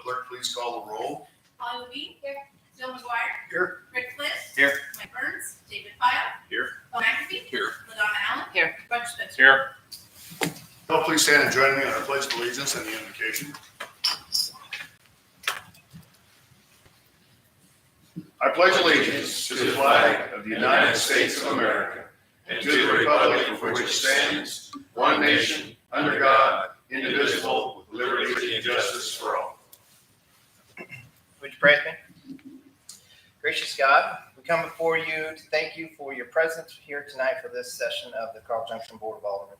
clerk please call the roll? Molly Lee. Here. Jill McGuire. Here. Rick Bliss. Here. Mike Burns. David Pyle. Here. Paul McAfee. Here. LaDonna Allen. Here. Roger Spencer. Here. Oh, please stand and join me on our pledge of allegiance and the invocation. I pledge allegiance to the flag of the United States of America and to the republic for which it stands, one nation, under God, indivisible, with liberty and justice for all. Would you pray with me? Gracious God, we come before you to thank you for your presence here tonight for this session of the Carl Junction Board of Alderman.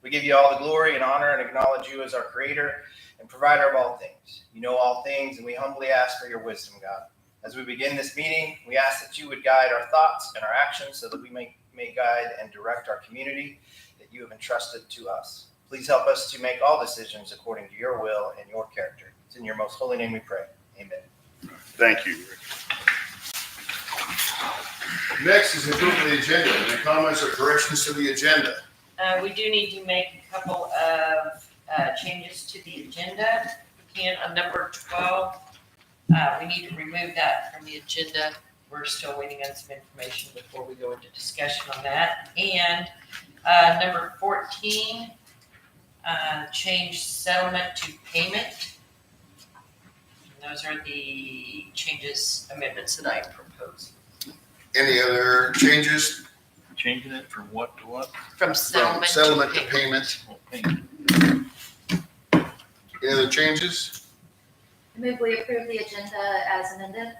We give you all the glory and honor and acknowledge you as our creator and provider of all things. You know all things, and we humbly ask for your wisdom, God. As we begin this meeting, we ask that you would guide our thoughts and our actions so that we may guide and direct our community that you have entrusted to us. Please help us to make all decisions according to your will and your character. It's in your most holy name we pray. Amen. Thank you. Next is approval of the agenda. Any comments or corrections to the agenda? We do need to make a couple of changes to the agenda. We can, on number 12, we need to remove that from the agenda. We're still waiting on some information before we go into discussion on that. And number 14, change settlement to payment. And those are the amendments that I propose. Any other changes? Changing it from what to what? From Settlement to payment. Payment. Any other changes? I move we approve the agenda as amended.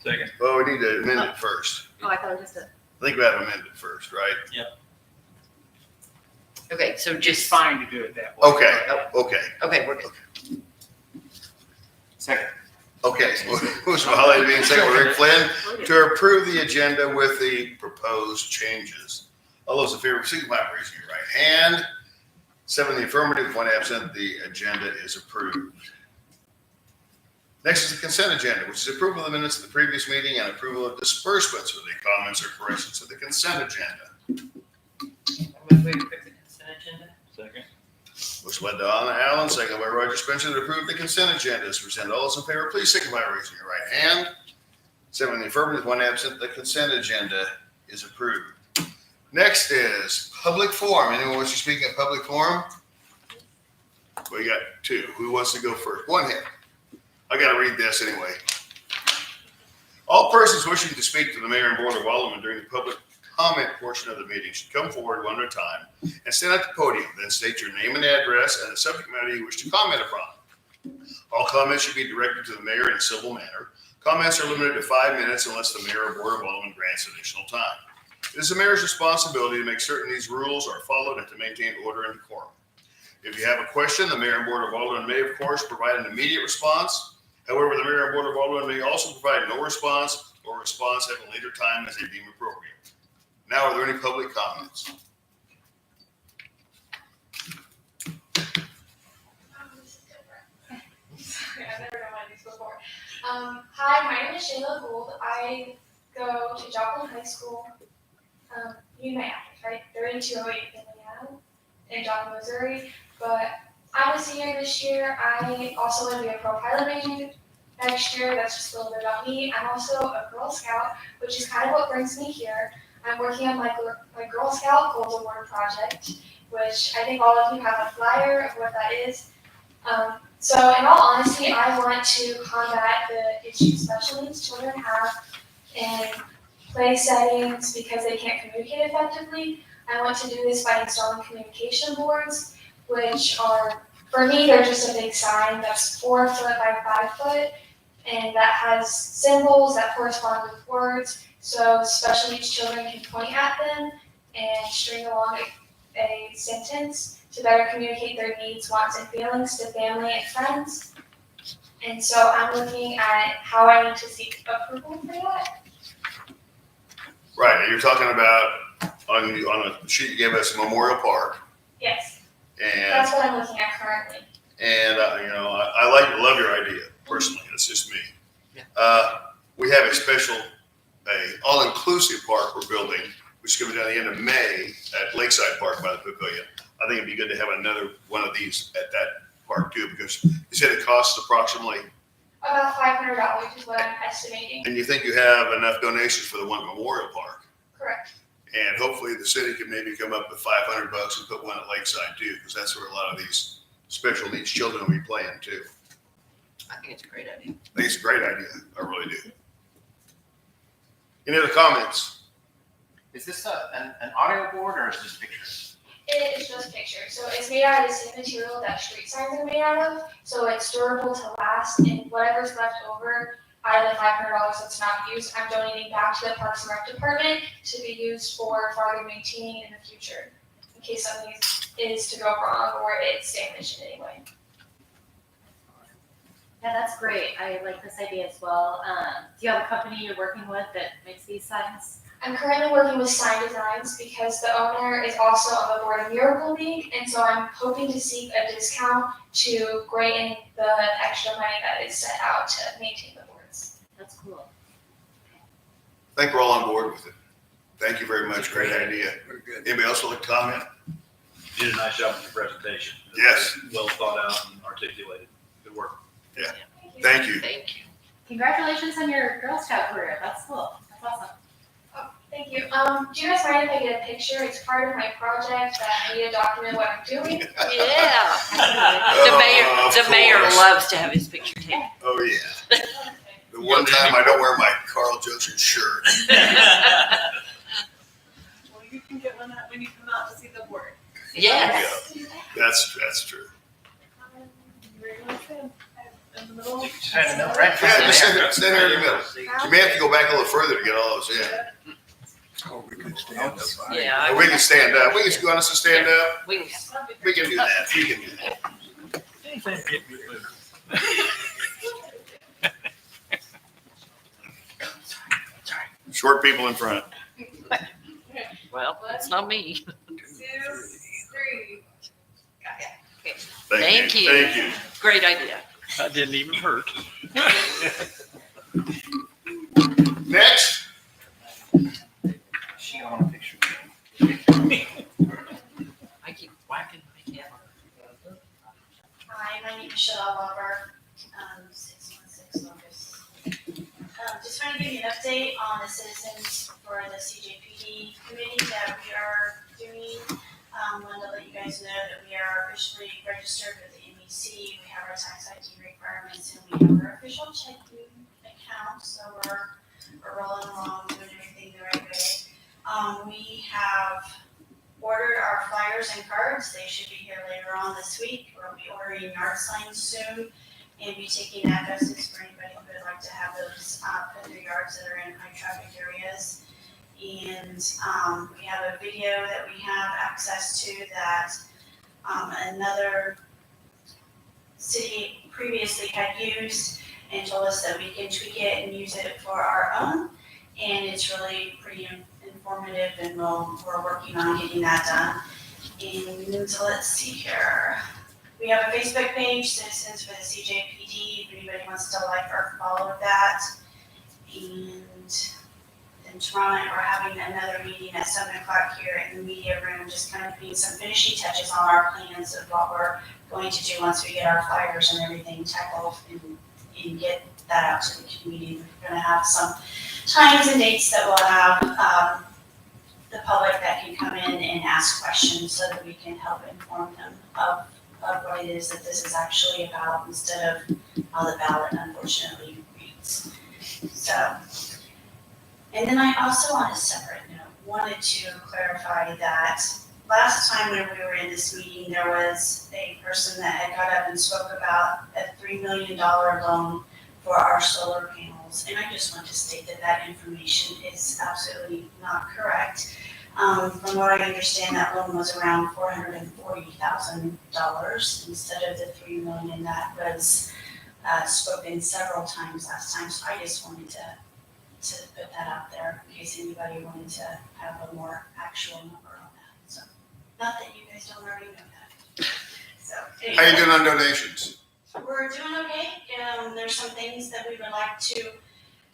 Second. Well, we need to amend it first. Oh, I thought it was just a. I think we have to amend it first, right? Okay, so It's just fine to do it that way. Okay. we're good. Second. Okay, so Holly being second with Rick Flynn to approve the agenda with the proposed changes. All those in favor, signify by raising your right hand. 7 in the affirmative, 1 absent. The agenda is approved. Next is the consent agenda, which is approval of the minutes of the previous meeting and approval of disbursements with any comments or corrections to the consent agenda. I move we approve the consent agenda. Second. Motion by Donna Allen, second by Roger Spencer to approve the consent agenda as presented. All those in favor, please signify by raising your right hand. 7 in the affirmative, 1 absent. The consent agenda is approved. Next is public forum. Anyone wish to speak at public forum? We got 2. Who wants to go first? One hand. I got to read this anyway. All persons wishing to speak to the mayor and board of aldermen during the public comment portion of the meeting should come forward one at a time and stand at the podium. Then state your name and address and the subject matter you wish to comment upon. All comments should be directed to the mayor in a civil manner. Comments are limited to 5 minutes unless the mayor or board of aldermen grants additional time. It is the mayor's responsibility to make certain these rules are followed and to maintain order and decorum. If you have a question, the mayor and board of aldermen may, of course, provide an immediate response. However, the mayor and board of aldermen may also provide no response or response at a later time as they deem appropriate. Now, are there any public comments? This is different. Sorry, I've never done one of these before. Hi, my name is Shayla Gould. I go to Joplin High School. You may ask, right? 3208 in Joplin, Missouri. But I'm a senior this year. I also want to be a pro pilot major next year. That's just a little bit about me. I'm also a Girl Scout, which is kind of what brings me here. I'm working on my Girl Scout Gold Award project, which I think all of you have a flyer of what that is. So in all honesty, I want to combat the issues special needs children have in play settings because they can't communicate effectively. I want to do this by installing communication boards, which are, for me, they're just a big sign that's 4 foot by 5 foot, and that has symbols that correspond with words. So special needs children can point at them and string along a sentence to better communicate their needs, wants, and feelings to family and friends. And so I'm looking at how I need to seek approval for that. Right, and you're talking about on the sheet you gave us, Memorial Park, Yes, and that's what I'm looking at currently. I love your idea personally. It's just me. We have a special, all-inclusive park we're building, which is going to be done at the end of May at Lakeside Park by the Pavilion. I think it'd be good to have another one of these at that park too, because you said it costs approximately About $500 is what I'm estimating. And you think you have enough donations for the one Memorial Park? Correct. And hopefully the city can maybe come up with $500 and put one at Lakeside too, because that's where a lot of these special needs children will be playing too. I think it's a great idea. I think it's a great idea. I really do. Any other comments? Is this an audio board or is this pictures? It is just pictures. So it's made out of the same material that street signs are made out of. So it's durable to last, and whatever's left over out of the $500 that's not used, I'm donating back to the Parks and Rec Department to be used for farther maintaining in the future, in case something is to go wrong or it's damaged in any way. Yeah, that's great. I like this idea as well. Do you have a company you're working with that makes these signs? I'm currently working with Sign Designs because the owner is also on the board of Miracle League, and so I'm hoping to seek a discount to grant in the extra money that is set out to maintain the boards. That's cool. I think we're all on board with it. Thank you very much. Great idea. Very good. Anybody else like to comment? You did a nice job with your presentation. Yes. Well thought out and articulated. Good work. Thank you. Thank you. Congratulations on your Girl Scout career. That's cool. That's awesome. Thank you. Do you guys mind if I get a picture? It's part of my project that I need to document what I'm doing. Yeah. Oh, The of mayor course. loves to have his picture taken. Oh, yeah. The one time I don't wear my Carl Joseph shirt. Well, you can get one when you come out to see the board. Yes. That's true. Where you want to stand? In the middle? You can just stand in the middle, right in front Yeah, of just the mayor. stand there in the middle. You may have to go back a little further to get all those in. Oh, we can stand up. Yeah. We can stand up. We can, you want us to stand up? We can. We can do that. We can do that. Anything to get me moving. Short people in front. Well, it's not me. 2, 3. Thank you. Thank you. Great idea. That didn't even hurt. Next. She don't want a picture. I keep whacking my camera. Hi, my name is Cheryl Lumber, 616 Locust. Just want to give you an update on the citizens for the CJPD committee that we are doing. Want to let you guys know that we are officially registered with the MEC. We have our tax ID requirements and we have our official checking account. So we're rolling along, doing everything the right way. We have ordered our flyers and cards. They should be here later on this week. We'll be ordering yard signs soon and be taking addresses for anybody who would like to have those put in their yards that are in high traffic areas. And we have a video that we have access to that another city previously had used and told us that we can tweak it and use it for our own. And it's really pretty informative, and we're working on getting that done. And so let's see here. We have a Facebook page, Citizens for the CJPD, if anybody wants to like or follow that. And then tomorrow night we're having another meeting at 7 o'clock here in the media room, just kind of putting some finishing touches on our plans of what we're going to do once we get our flyers and everything tackled and get that out to the community. We're gonna have some times and dates that we'll have the public that can come in and ask questions so that we can help inform them of what it is that this is actually about instead of how the ballot unfortunately reads. So, and then I also on a separate note wanted to clarify that last time when we were in this meeting, there was a person that had got up and spoke about a $3 million loan for our solar panels. And I just want to state that that information is absolutely not correct. From what I understand, that loan was around $440,000 instead of the $3 million that was spoken several times last time. So I just wanted to put that out there in case anybody wanted to have a more actual number on that. So, not that you guys don't already know that. So, How you doing on donations? we're doing okay. There's some things that we would like to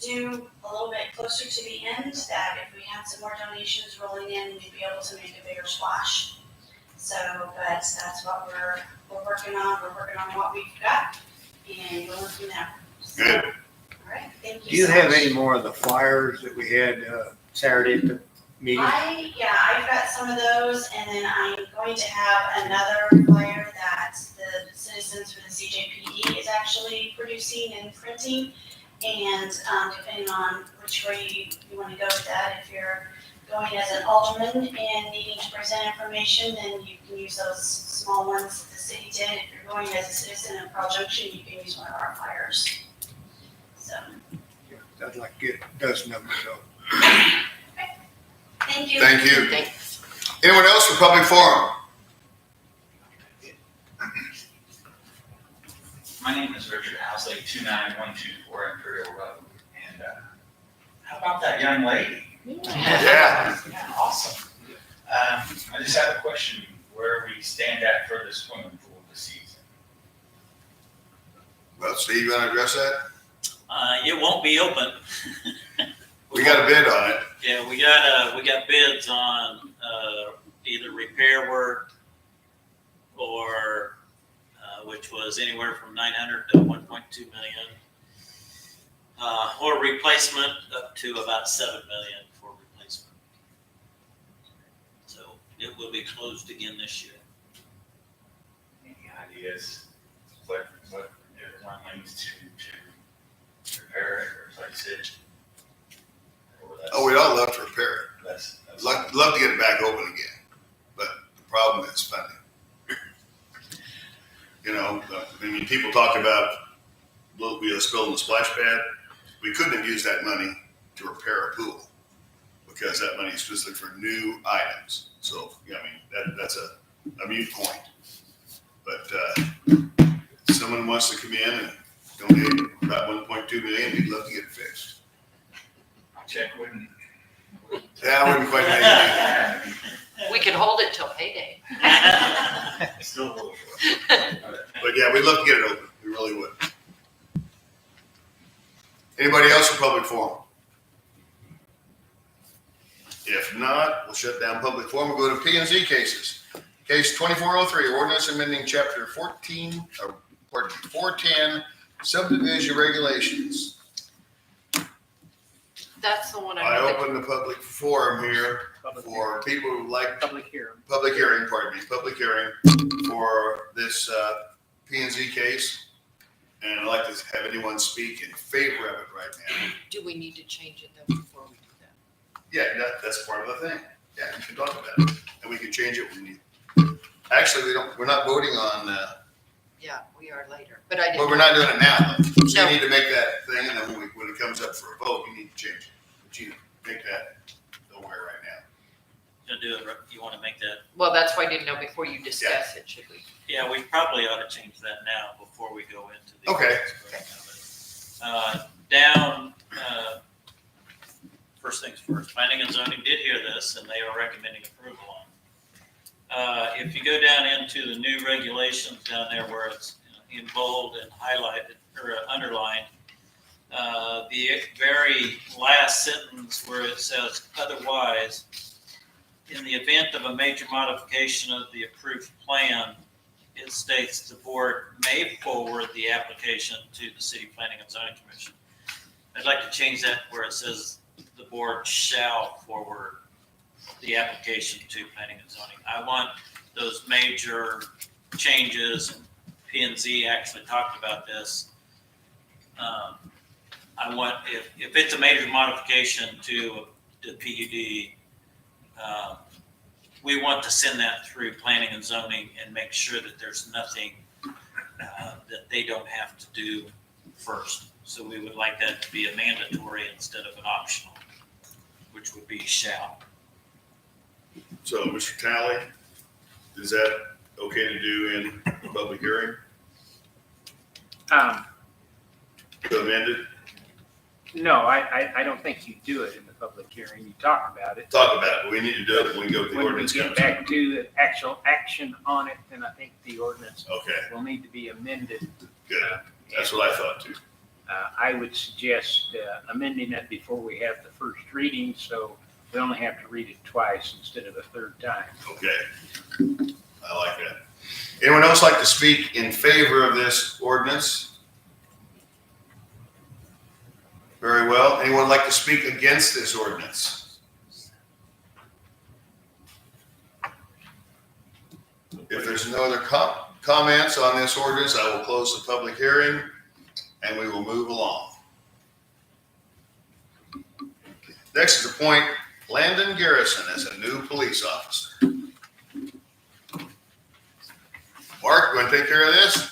do a little bit closer to the end, that if we had some more donations rolling in, we'd be able to make a bigger splash. So, but that's what we're working on. We're working on what we've got and going from there. So, Good. All right, thank you. Do you so have much. any more of the flyers that we had Saturday at the meeting? I've got some of those, and then I'm going to have another flyer that the Citizens for the CJPD is actually producing and printing. And depending on which way you want to go with that, if you're going as an alderman and needing to present information, then you can use those small ones that the city did. If you're going as a citizen of Carl Junction, you can use one of our flyers. So, I'd like to get a dozen of them, so. thank you. Thank you. Thanks. Anyone else for public forum? My name is Richard Housley, 29124 Imperial Road. And how about that young lady? Yeah. Yeah, awesome. I just have a question where we stand at for the swimming pool this season. Well, Steve, you want to address that? It won't be open. We got a bid on it. Yeah, we got bids on, either repair work or, which was anywhere from 900 to 1.2 million. Or replacement up to about 7 million for replacement. So it will be closed again this year. Any ideas what everyone needs to repair it, or like I said? or that's- Oh, we'd all love to repair it. That's Love to get it back open again, but the problem is funding. You know, I mean, people talk about little be a spill in the splash pad. We couldn't have used that money to repair a pool because that money is specifically for new items. So, yeah, I mean, that's a mute point. But if someone wants to come in and donate about 1.2 million, we'd love to get it fixed. My check wouldn't. Yeah, I wouldn't quite make it. We could hold it till payday. Still a little short. But yeah, we'd love to get it open. We really would. Anybody else for public forum? If not, we'll shut down public forum. We'll go to P&Z cases. Case 2403, ordinance amending chapter 410 subdivision regulations. That's the one I I know. open the public forum here for people who like Public hearing. public hearing for this P&Z case. And I'd like to have anyone speak in favor of it right now. Do we need to change it though before we do that? Yeah, that's part of the thing. Yeah, we can talk about it, and we can change it when we need. Actually, we're not voting on, Yeah, we are later, but I but didn't. we're not doing it now. So No. you need to make that thing, and then when it comes up for a vote, you need to change it. But you make that aware right now. You'll do it, you want to make that, Well, that's why I didn't know before you discuss it, should we? yeah, we probably ought to change that now before we go into the. Okay. First things first, planning and zoning did hear this and they are recommending approval on. If you go down into the new regulations down there where it's in bold and highlighted or underlined, the very last sentence where it says otherwise, in the event of a major modification of the approved plan, it states the board may forward the application to the city planning and zoning commission. I'd like to change that where it says the board shall forward the application to planning and zoning. I want those major changes, and P&Z actually talked about this. I want, if it's a major modification to the PUD, we want to send that through planning and zoning and make sure that there's nothing that they don't have to do first. So we would like that to be a mandatory instead of an optional, which would be shall. So, Mr. Talley, is that okay to do in the public hearing? To amend it? No, I don't think you do it in the public hearing. You talk about it. Talk about it, but we need to do it when we go to the When we ordinance get comes. back to the actual action on it, then I think the ordinance Okay, will need to be amended. good. That's what I thought too. I would suggest amending it before we have the first reading, so we only have to read it twice instead of a third time. Okay. I like that. Anyone else like to speak in favor of this ordinance? Anyone like to speak against this ordinance? If there's no other comments on this ordinance, I will close the public hearing and we will move along. Next is appoint Landon Garrison as a new police officer. Mark, you want to take care of this?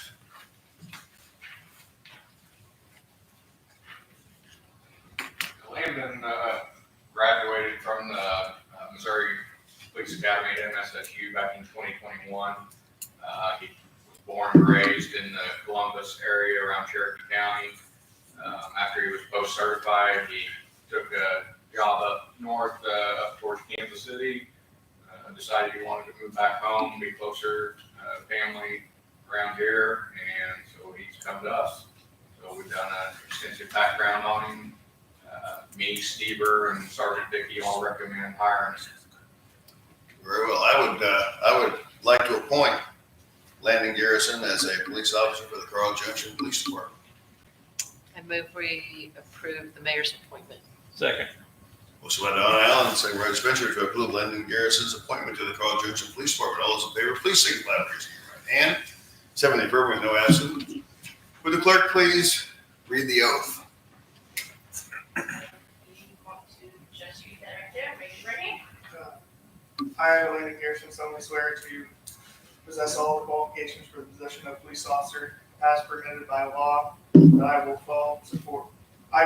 Landon graduated from the Missouri Police Academy at MSSU back in 2021. He was born and raised in the Columbus area around Cherokee County. After he was post-certified, he took a job up north, up towards Kansas City. Decided he wanted to move back home, be closer to family around here, and so he's come to us. So we've done an extensive background on him. Me, Stever, and Sergeant Dickey all recommend hiring him. Very well. I would like to appoint Landon Garrison as a police officer for the Carl Junction Police Department. I move we approve the mayor's appointment. Second. Motion by Donna Allen, second by Roger Spencer to approve Landon Garrison's appointment to the Carl Junction Police Department. All those in favor, please signify by raising your right hand. 7 in favor with no absent. Would the clerk please read the oath? You want to just read that right there, raise your right hand. I, Landon Garrison, solemnly swear to possess all the qualifications for the position of police officer as permitted by law, that I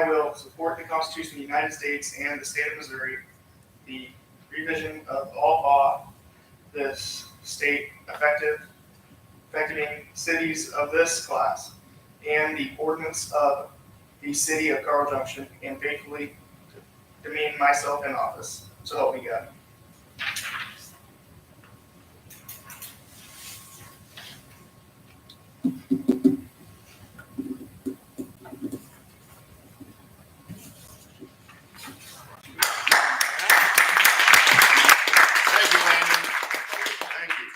will support the Constitution of the United States and the state of Missouri, the revision of all law, this state affecting cities of this class, and the ordinance of the city of Carl Junction, and faithfully demean myself in office. So help me God. Thank you, Landon. Thank you.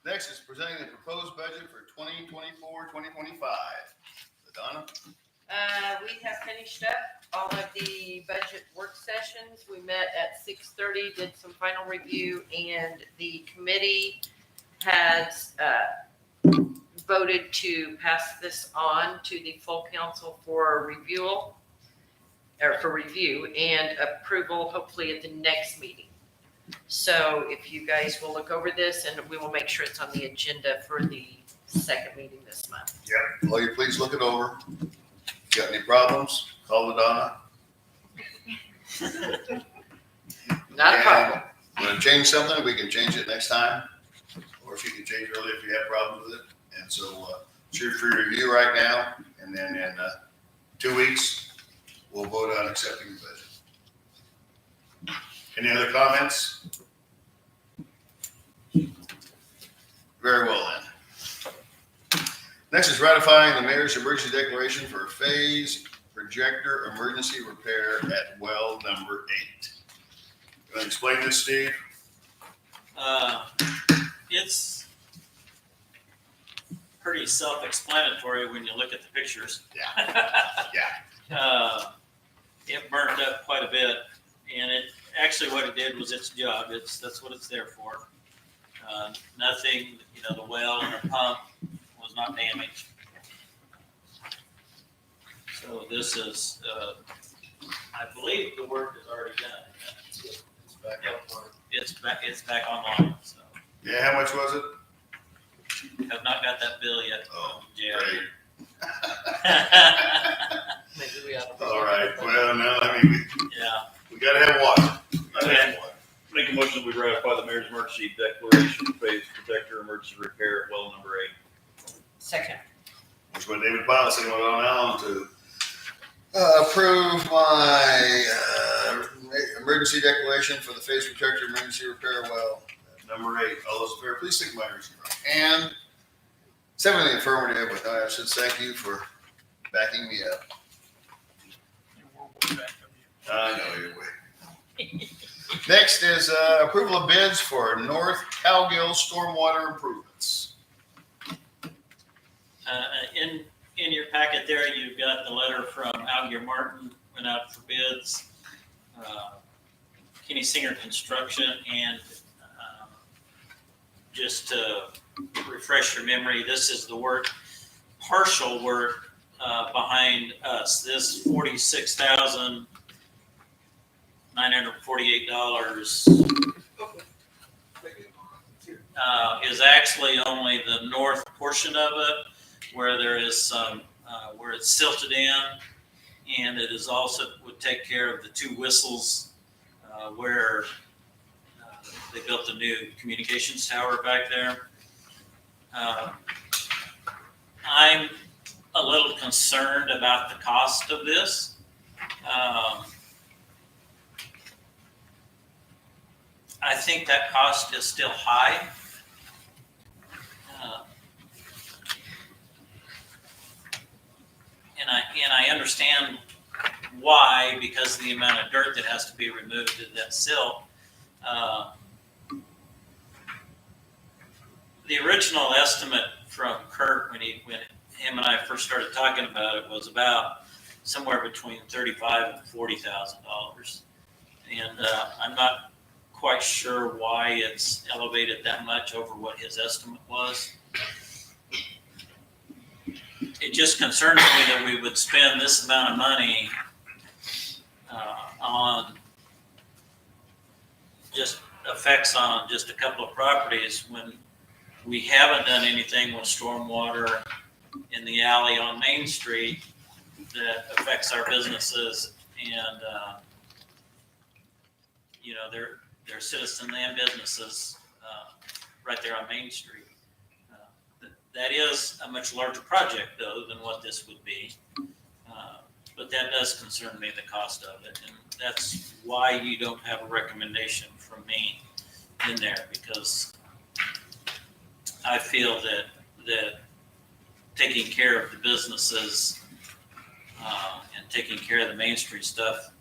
Next is presenting the proposed budget for 2024-2025. Donna? We have finished up all of the budget work sessions. We met at 6:30, did some final review, and the committee has voted to pass this on to the full council for review and approval, hopefully at the next meeting. So if you guys will look over this, and we will make sure it's on the agenda for the second meeting this month. Yeah. Will you please look it over? Got any problems? Call the Donna. Not a problem. Want to change something? We can change it next time. Or she can change early if you have problems with it. And so it's here for review right now. And then in 2 weeks, we'll vote on accepting the budget. Any other comments? Very well then. Next is ratifying the mayor's emergency declaration for phase projector emergency repair at well number 8. You want to explain this, Steve? It's pretty self-explanatory when you look at the pictures. Yeah. It burnt up quite a bit, and it actually what it did was its job. That's what it's there for. Nothing, the well and the pump was not damaged. So this is, I believe the work is already done. It's back online. So Yeah, how much was it? have not got that bill yet. Oh, Yeah. great. Maybe we ought to. All right. Well, no, I mean, Yeah. we got to have water. We gotta have water. Make a motion that we ratify the mayor's emergency declaration phase protector emergency repair at well number 8. Second. Which by David Pyle, second by Don Allen to approve my emergency declaration for the phase protector emergency repair well at number 8. All those in favor, please signify by raising your right hand. 7 in the affirmative with no absence. Thank you for backing me up. I know you're way. Next is approval of bids for North Cowgill stormwater improvements. in your packet there, you've got the letter from Algier Martin, went out for bids. Kenny Singer Construction, and just to refresh your memory, this is the work, partial work behind us. This $46,948 is actually only the north portion of it, where there is some, where it's silted in, and it is also would take care of the two whistles where they built the new communications tower back there. I'm a little concerned about the cost of this. I think that cost is still high. And I understand why, because of the amount of dirt that has to be removed in that sill. The original estimate from Kurt when him and I first started talking about it was about somewhere between $35,000 and $40,000, and I'm not quite sure why it's elevated that much over what his estimate was. It just concerns me that we would spend this amount of money on just effects on just a couple of properties when we haven't done anything with stormwater in the alley on Main Street that affects our businesses and, they're citizen and businesses right there on Main Street. That is a much larger project, though, than what this would be. But that does concern me, the cost of it. And that's why you don't have a recommendation from me in there, because I feel that taking care of the businesses and taking care of the Main Street stuff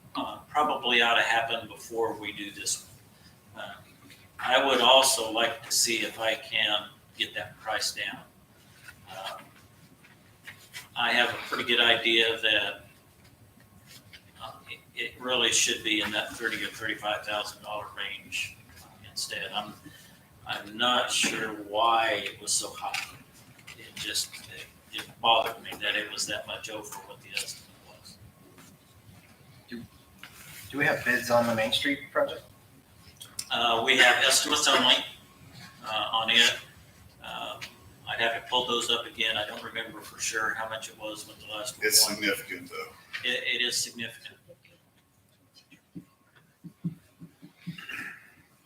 probably ought to happen before we do this one. I would also like to see if I can get that price down. I have a pretty good idea that it really should be in that $30,000 or $35,000 range instead. I'm not sure why it was so high. It bothered me that it was that much over what the estimate was. Do we have bids on the Main Street project? We have estimates only on it. I'd have to pull those up again. I don't remember for sure how much it was with the last one. It's significant, though. It is significant.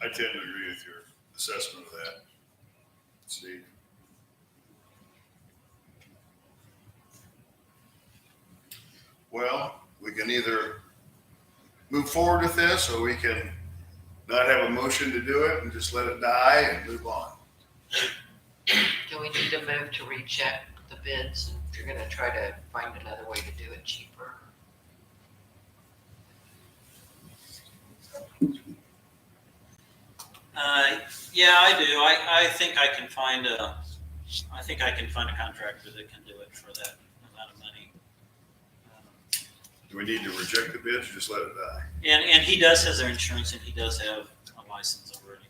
I tend to agree with your assessment of that, Steve. Well, we can either move forward with this, or we can not have a motion to do it and just let it die and move on. Do we need to move to recheck the bids if you're gonna try to find another way to do it cheaper? Yeah, I do. I think I can find a contractor that can do it for that amount of money. Do we need to reject the bids or just let it die? And he does have their insurance, and he does have a license already.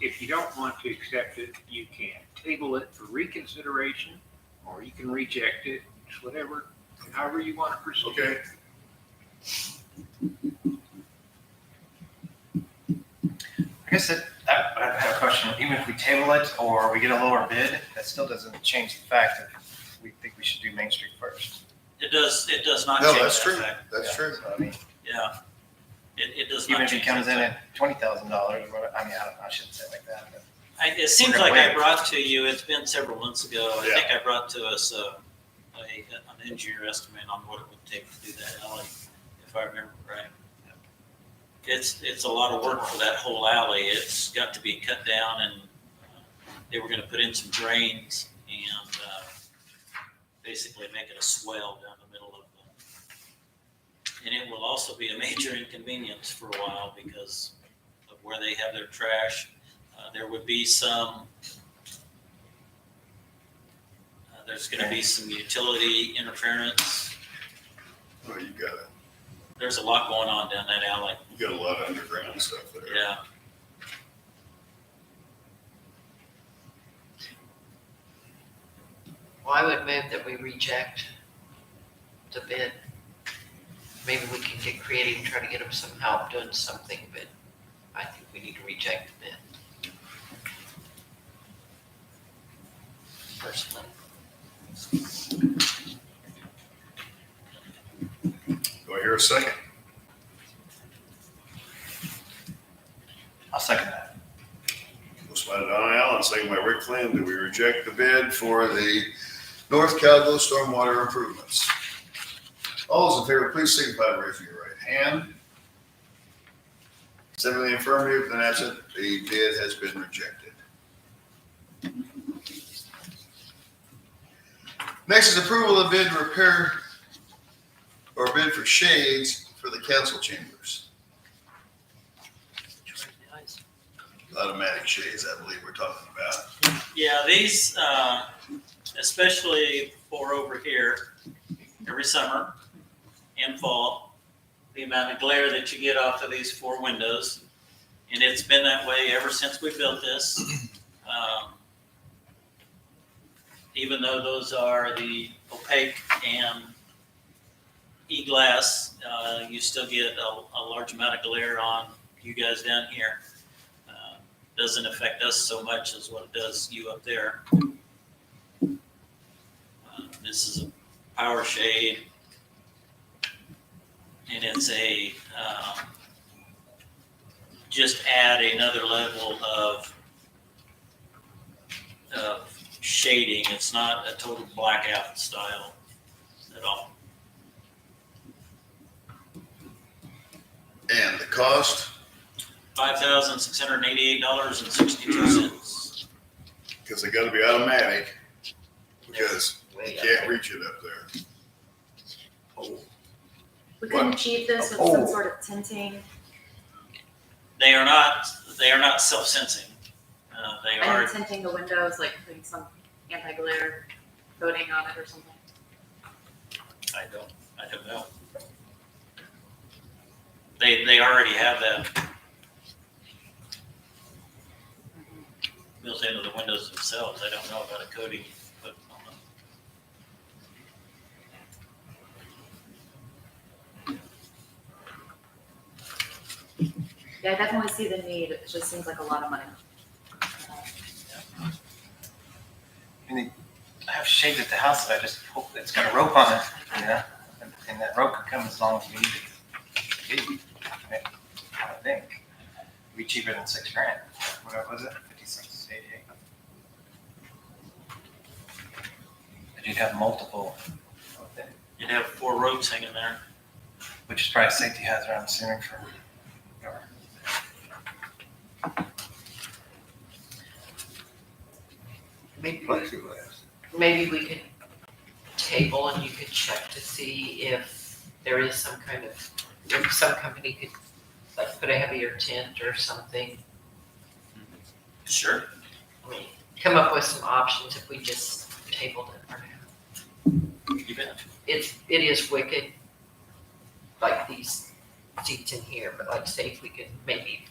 If you don't want to accept it, you can table it for reconsideration, or you can reject it, it's whatever, however you want to proceed. Okay. I guess I have a question. Even if we table it or we get a lower bid, that still doesn't change the fact that we think we should do Main Street first. It does not No, change that's that true. fact. That's true. So, I mean, Yeah. It does even not if he change comes that in fact. at $20,000, I shouldn't say it like that. But It seems We're gonna like I wait. brought to you, it's been several months ago, I Yeah. think I brought to us an engineer estimate on what it would take to do that alley, if I remember right. It's a lot of work for that whole alley. It's got to be cut down, and they were gonna put in some drains and basically make it a swell down the middle of the. And it will also be a major inconvenience for a while because of where they have their trash. There would be some There's gonna be some utility interference. Well, you got There's a lot going on down that alley. a lot of underground stuff there. Yeah. Well, I would move that we reject the bid. Maybe we can get creative and try to get them some help doing something, but I think we need to reject the bid. Personally. Do I hear a second? I'll second that. Motion by Don Allen, second by Rick Flynn, that we reject the bid for the North Calgo stormwater improvements. All those in favor, please signify by raising your right hand. 7 in the affirmative, then absent, the bid has been rejected. Next is approval of bid repair or bid for shades for the council chambers. Automatic shades, I believe we're talking about. Yeah, these, especially for over here, every summer and fall, the amount of glare that you get off of these 4 windows, and it's been that way ever since we built this. Even though those are the opaque and e-glass, you still get a large amount of glare on you guys down here. Doesn't affect us so much as what it does you up there. This is a power shade, and it's a just add another level of shading. It's not a total blackout style at all. And the cost, $5,688.62. because they gotta be automatic, because you can't reach it up there. We couldn't achieve this with some sort of tinting. They are not self-sensing. They I are mean, tinting the windows, like putting some anti-glare coating on it or something. I don't know. They already have that built into the windows themselves. I don't know about a coating put on them. Yeah, I definitely see the need. It just seems like a lot of money. I have shades at the house that I just hope it's got a rope on it, you know? And that rope could come as long as we need it. I think. It'd be cheaper than $6,000. What was it? 56.88. But you'd have multiple. You'd have 4 ropes hanging there. Which is probably a safety hazard, I'm assuming, for whatever. Maybe we could table and you could check to see if there is some kind of, if some company could like put a heavier tint or something. Sure. I mean, come up with some options if we just tabled it for now. You bet. It is wicked, like these seats in here, but like say if we could maybe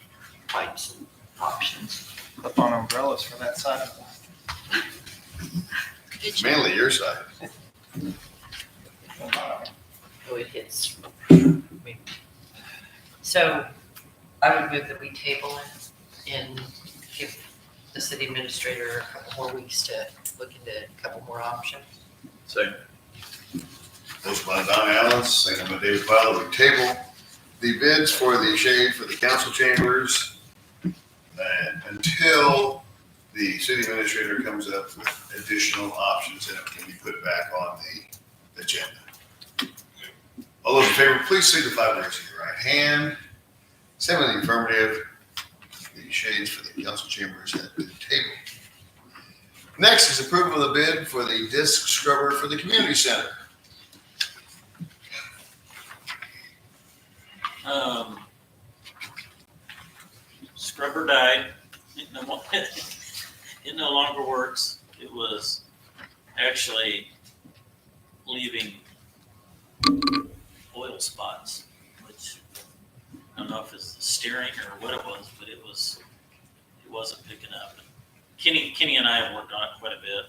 find some options. Clip on umbrellas for that side of Mainly your side. Oh, it hits. So I would move that we table it and give the city administrator a couple more weeks to look into a couple more options. Second. Motion by Don Allen, second by David Fowler, we table the bids for the shade for the council chambers until the city administrator comes up with additional options and it can be put back on the agenda. All those in favor, please signify by raising your right hand. 7 in the affirmative, the shades for the council chambers have been tabled. Next is approval of the bid for the disc scrubber for the community center. Scrubber died. It no longer works. It was actually leaving oil spots, which I don't know if it's the steering or what it was, but it wasn't picking up. Kenny and I have worked on it quite a bit.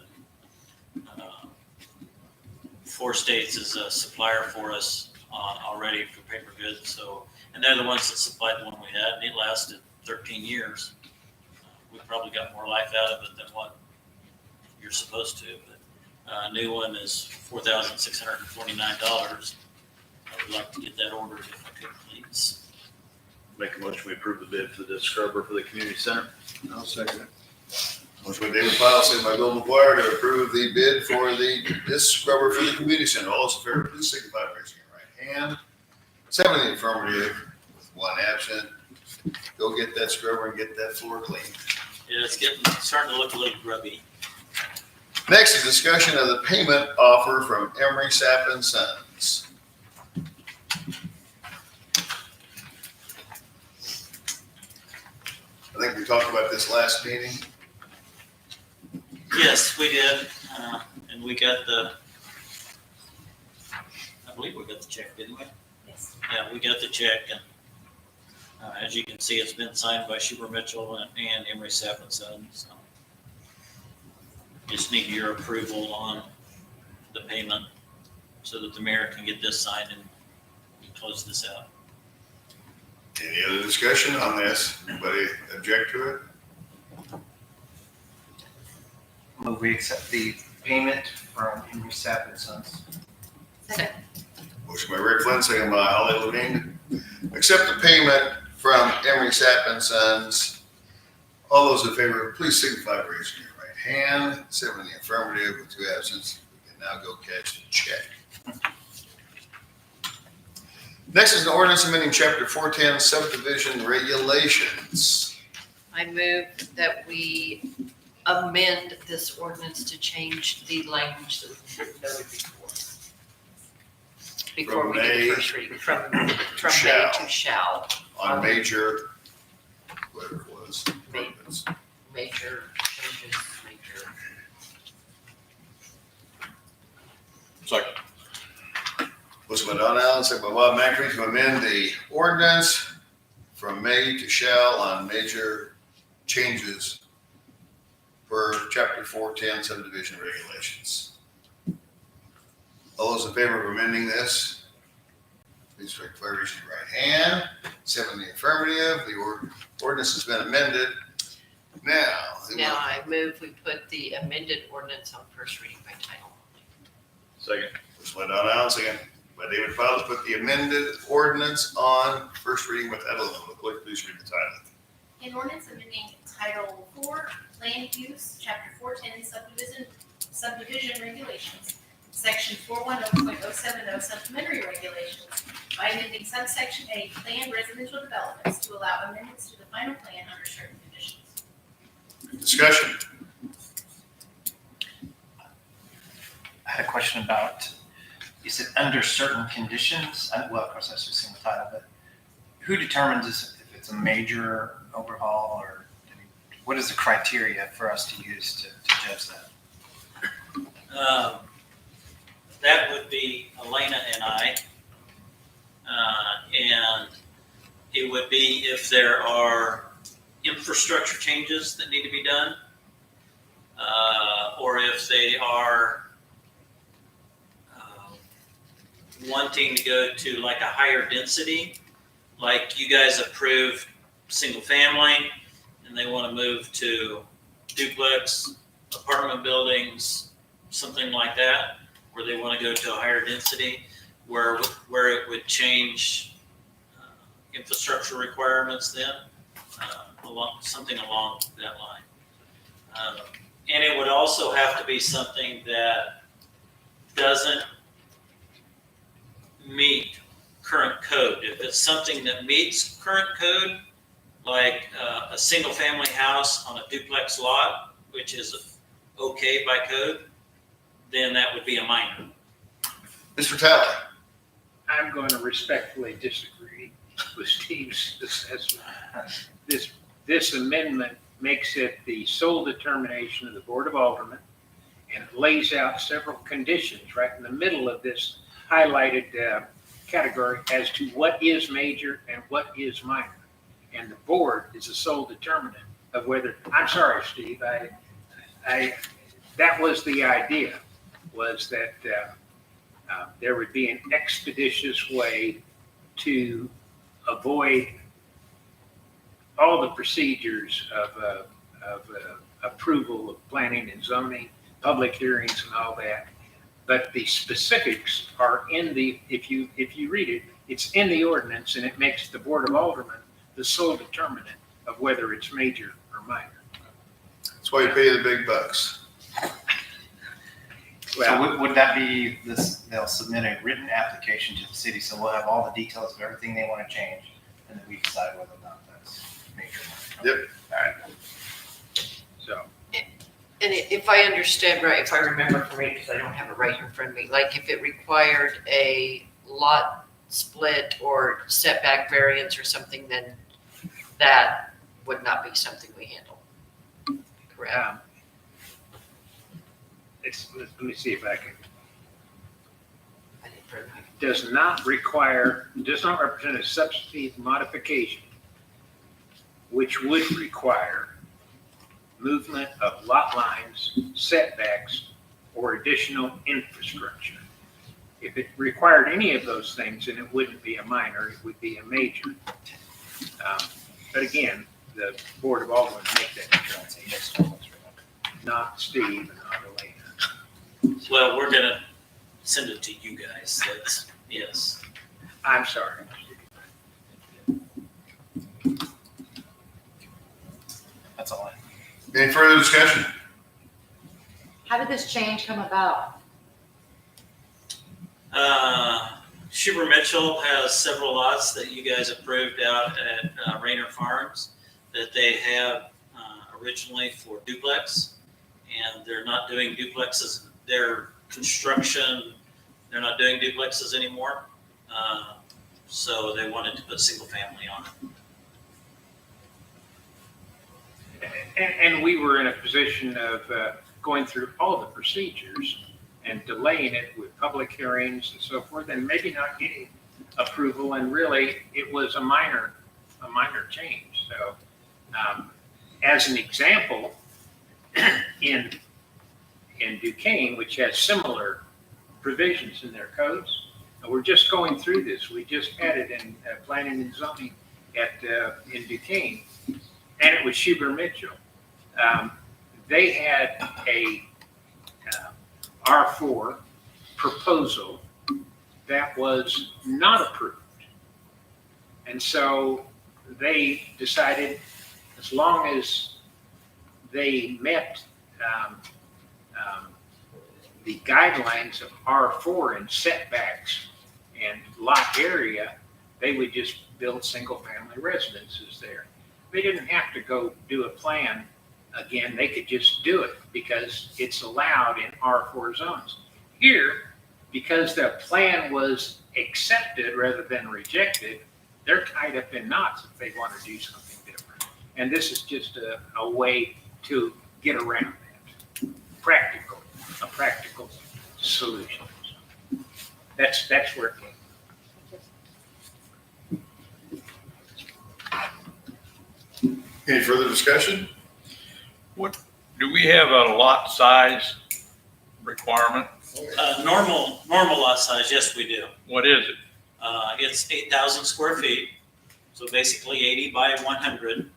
Four States is a supplier for us already for paper goods, so, and they're the ones that supplied the one we had, and it lasted 13 years. We probably got more life out of it than what you're supposed to, but a new one is $4,649. I would like to get that ordered if I could, please. Make a motion, we approve the bid for the scrubber for the community center. I'll second it. Motion by David Pyle, second by Bill McGuire to approve the bid for this scrubber for the community center. All those in favor, please signify by raising your right hand. 7 in the affirmative, with 1 absent. Go get that scrubber and get that floor cleaned. Yeah, it's starting to look a little grubby. Next is discussion of the payment offer from Emery Sapp and Sons. I think we talked about this last meeting. Yes, we did, and we got I believe we got the check, didn't we? Yes. Yeah, we got the check, and as you can see, it's been signed by Schubert Mitchell and Emery Sapp and Sons. So just need your approval on the payment so that the mayor can get this signed and close this out. Any other discussion on this? Anybody object to it? Move we accept the payment from Henry Sapp and Sons. Second. Motion by Rick Flynn, second by Holly Levine. Accept the payment from Emery Sapp and Sons. All those in favor, please signify by raising your right hand. 7 in the affirmative with 2 absent. We can now go catch the check. Next is an ordinance amending chapter 410 subdivision regulations. I move that we amend this ordinance to change the language that was noted before. Before we did the first reading, from may to shall. On major, whatever it was, improvements. Major changes, major. Second. Motion by Don Allen, second by Bob McAfee to amend the ordinance from may to shall on major changes per chapter 410 subdivision regulations. All those in favor of amending this, please signify by raising your right hand. 7 in the affirmative. The ordinance has been amended. Now. Now I move we put the amended ordinance on first reading by title only. Second. Motion by Don Allen, second by David Fowler to put the amended ordinance on first reading by title only. Will the clerk please read the title? An ordinance amending Title 4, Land Use, Chapter 410 subdivision regulations, Section 410.070 supplementary regulations by amending subsection A, planned residential developments to allow amendments to the final plan under certain conditions. Discussion. I had a question about, you said under certain conditions, well, of course, I was just seeing the title, but who determines if it's a major overhaul or what is the criteria for us to use to judge that? That would be Elena and I. And it would be if there are infrastructure changes that need to be done, or if they are wanting to go to like a higher density, like you guys approved single family, and they want to move to duplex apartment buildings, something like that, where they want to go to a higher density, where it would change infrastructure requirements then, something along that line. And it would also have to be something that doesn't meet current code. If it's something that meets current code, like a single family house on a duplex lot, which is okay by code, then that would be a minor. Mr. Talley. I'm going to respectfully disagree with Steve's assessment. This amendment makes it the sole determination of the Board of Alderman and it lays out several conditions right in the middle of this highlighted category as to what is major and what is minor. And the board is the sole determinant of whether, I'm sorry, Steve, that was the idea, was that there would be an expeditious way to avoid all the procedures of approval of planning and zoning, public hearings and all that. But the specifics are in the, if you read it, it's in the ordinance, and it makes the Board of Alderman the sole determinant of whether it's major or minor. That's why you pay the big bucks. So would that be this, they'll submit a written application to the city, so we'll have all the details of everything they want to change, and then we decide whether or not that's major or minor. Yep. All right. So, And if I understand right, if I remember correctly, because I don't have it right here in front of me, like if it required a lot split or setback variance or something, then that would not be something we handle. Correct? let me see if I can. I didn't print mine. Does not represent a substantive modification, which would require movement of lot lines, setbacks, or additional infrastructure. If it required any of those things, then it wouldn't be a minor, it would be a major. But again, the Board of Alderman make that determination, not Steve and not Elena. Well, we're gonna send it to you guys, that's, yes. I'm sorry. That's all I have. Any further discussion? How did this change come about? Schubert Mitchell has several lots that you guys approved out at Rainer Farms that they have originally for duplex, and they're not doing duplexes. Their construction, they're not doing duplexes anymore. So they wanted to put single family on it. And we were in a position of going through all the procedures and delaying it with public hearings and so forth, and maybe not getting approval. And really, it was a minor change. So, as an example, in Duquesne, which has similar provisions in their codes, and we're just going through this. We just had it in planning and zoning in Duquesne, and it was Schubert Mitchell. They had a R4 proposal that was not approved. And so they decided, as long as they met the guidelines of R4 and setbacks and lot area, they would just build single-family residences there. They didn't have to go do a plan again. They could just do it because it's allowed in R4 zones. Here, because the plan was accepted rather than rejected, they're tied up in knots if they want to do something different. And this is just a way to get around that. A practical solution. That's where it came. Any further discussion? Do we have a lot size requirement? Normal lot size, yes, we do. What is it? It's 8,000 square feet, so basically 80 by 100.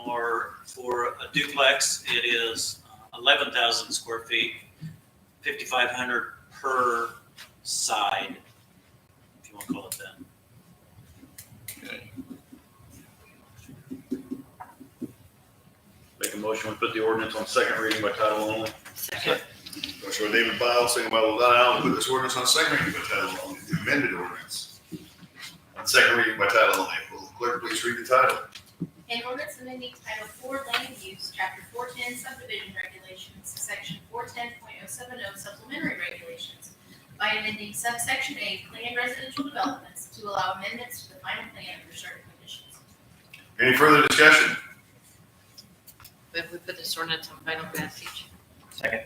Or for a duplex, it is 11,000 square feet, 5,500 per side, if you want to call it that. Okay. Make a motion, we put the ordinance on second reading by title only. Second. Motion by David Bile, second by Ladonna Allen, to put this ordinance on second reading by title only, the amended ordinance. On second reading by title only. Will the clerk please read the title? An ordinance amending Title 4 Land Use, Chapter 410 Subdivision Regulations, Section 410.070 Supplementary Regulations, by amending subsection A, Planned Residential Developments, to allow amendments to the final plan under certain conditions. Any further discussion? If we put this ordinance on final passage. Second.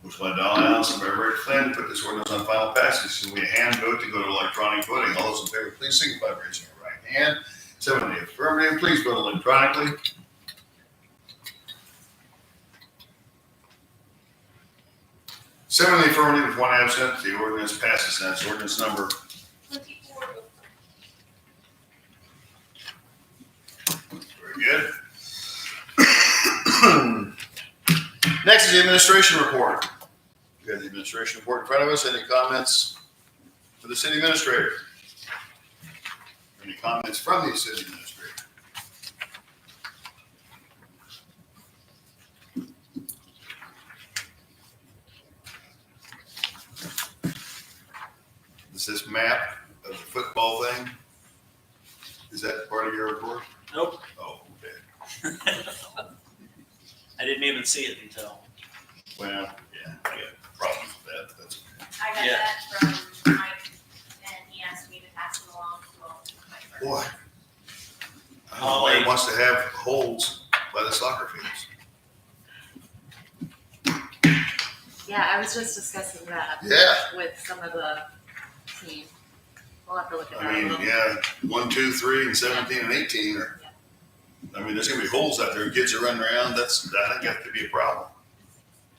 Motion by Donna Allen, second by Rick Flynn, to put this ordinance on final passage. This will be a hand vote to go to electronic voting. All those in favor, please signify by raising your right hand. 7 in the affirmative, please vote electronically. 7 in the affirmative with 1 absent. The ordinance passes. That's ordinance number 2404. very good. Next is the administration report. We got the administration report in front of us. Any comments for the city administrator? Any comments from the city administrator? Is this map of the football thing? Is that part of your report? Nope. Oh, okay. I didn't even see it until. Well, yeah, I got problems with that, but that's okay. I got Yeah. that from Mike, and he asked me to pass it along to all of my friends. Boy. I don't know why he wants to have holes by the soccer fields. Yeah, I was just discussing that Yeah, with some of the team. We'll have to look at that. I mean, yeah, 1, 2, 3, and 17 and 18 are, I mean, there's gonna be holes out there, kids are running around, I think that could be a problem.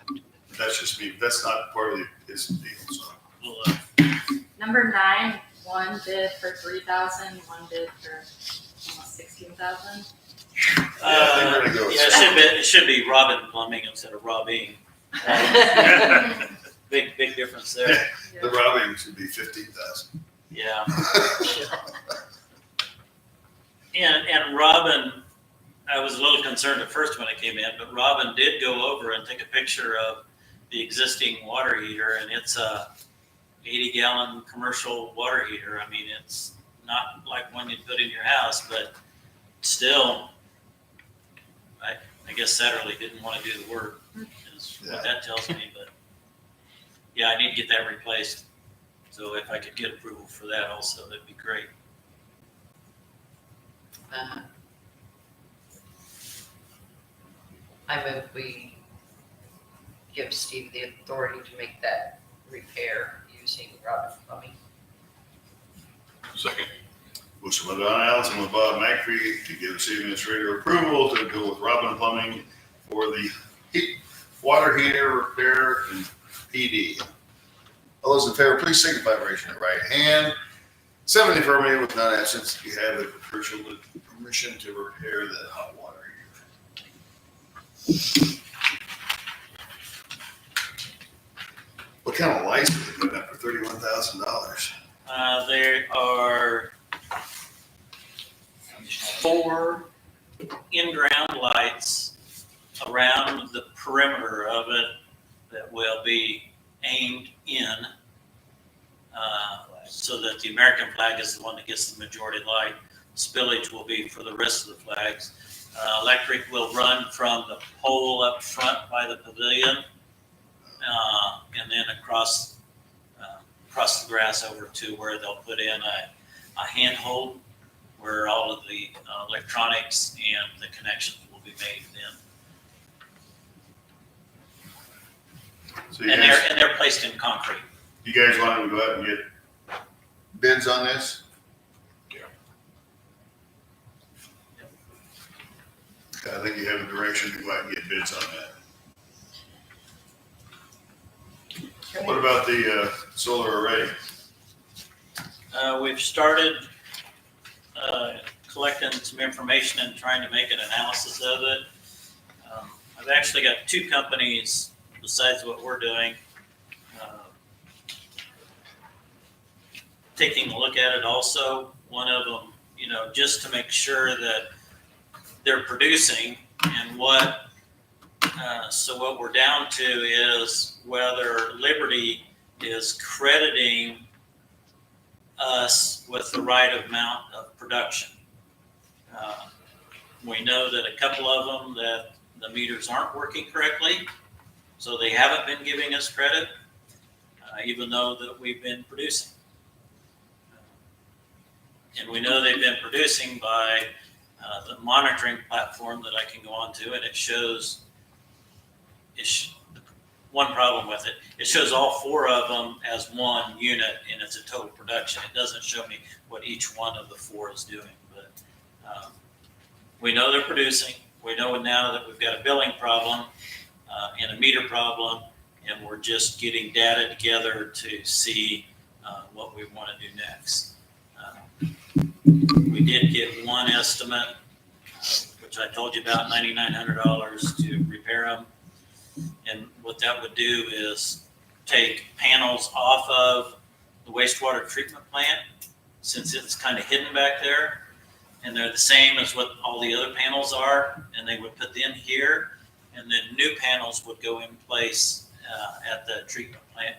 But that's just me, that's not part of his deal, so. Well, Number 9, one bid for 3,000, one bid for almost 16,000. Yeah, I think we're gonna go with it should be Robin Plumbing instead of Robbing. Big difference there. The robbing should be 15,000. Yeah. And Robin, I was a little concerned at first when it came in, but Robin did go over and take a picture of the existing water heater, and it's a 80-gallon commercial water heater. I mean, it's not like one you'd put in your house, but still, I guess Satterley didn't want to do the work, is what that tells me, but yeah, I need to get that replaced. So if I could get approval for that also, that'd be great. I move we give Steve the authority to make that repair using Robin Plumbing. Second. Motion by Don Allison with Bob McCree to give the city administrator approval to go with Robin Plumbing for the water heater repair and PD. All those in favor, please signify by raising your right hand. 7 in the affirmative with none absent. You have the permission to repair the hot water heater. What kind of lights are they putting up for $31,000? There are 4 in-ground lights around the perimeter of it that will be aimed in, so that the American flag is the one that gets the majority light. Spillage will be for the rest of the flags. Electric will run from the pole up front by the pavilion, and then across the grass over to where they'll put in a handhold where all of the electronics and the connections will be made then. So And they're placed in concrete. you guys want to go out and get bids on this? I think you have a direction to go out and get bids on that. What about the solar array? We've started collecting some information and trying to make an analysis of it. I've actually got 2 companies besides what we're doing taking a look at it also. One of them, just to make sure that they're producing and so what we're down to is whether Liberty is crediting us with the right amount of production. We know that a couple of them that the meters aren't working correctly, so they haven't been giving us credit, even though that we've been producing. And we know they've been producing by the monitoring platform that I can go on to, and it shows one problem with it. It shows all 4 of them as one unit and it's a total production. It doesn't show me what each one of the 4 is doing, but we know they're producing. We know now that we've got a billing problem and a meter problem, and we're just getting data together to see what we want to do next. We did get one estimate, which I told you about, $9,900 to repair them. And what that would do is take panels off of the wastewater treatment plant, since it's kind of hidden back there. And they're the same as what all the other panels are, and they would put them here, and then new panels would go in place at the treatment plant,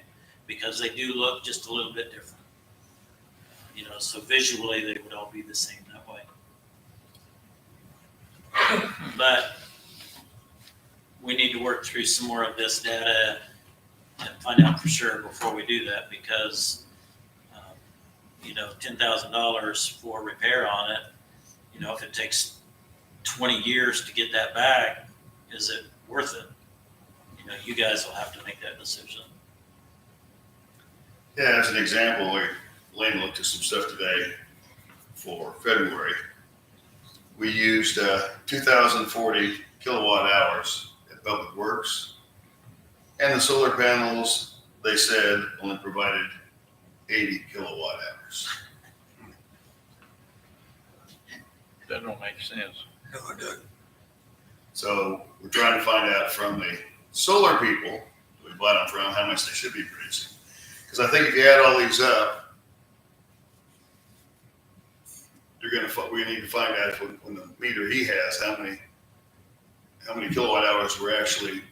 because they do look just a little bit different. So visually they would all be the same that way. But we need to work through some more of this data and find out for sure before we do that, because $10,000 for repair on it, if it takes 20 years to get that back, is it worth it? You guys will have to make that decision. Yeah, as an example, Lane looked at some stuff today for February. We used 2,040 kilowatt hours at Public Works, and the solar panels, they said, only provided 80 kilowatt hours. That don't make sense. No, it doesn't. So we're trying to find out from the solar people we bought them from how much they should be producing. Because I think if you add all these up, we need to find out if when the meter he has, how many kilowatt hours we're actually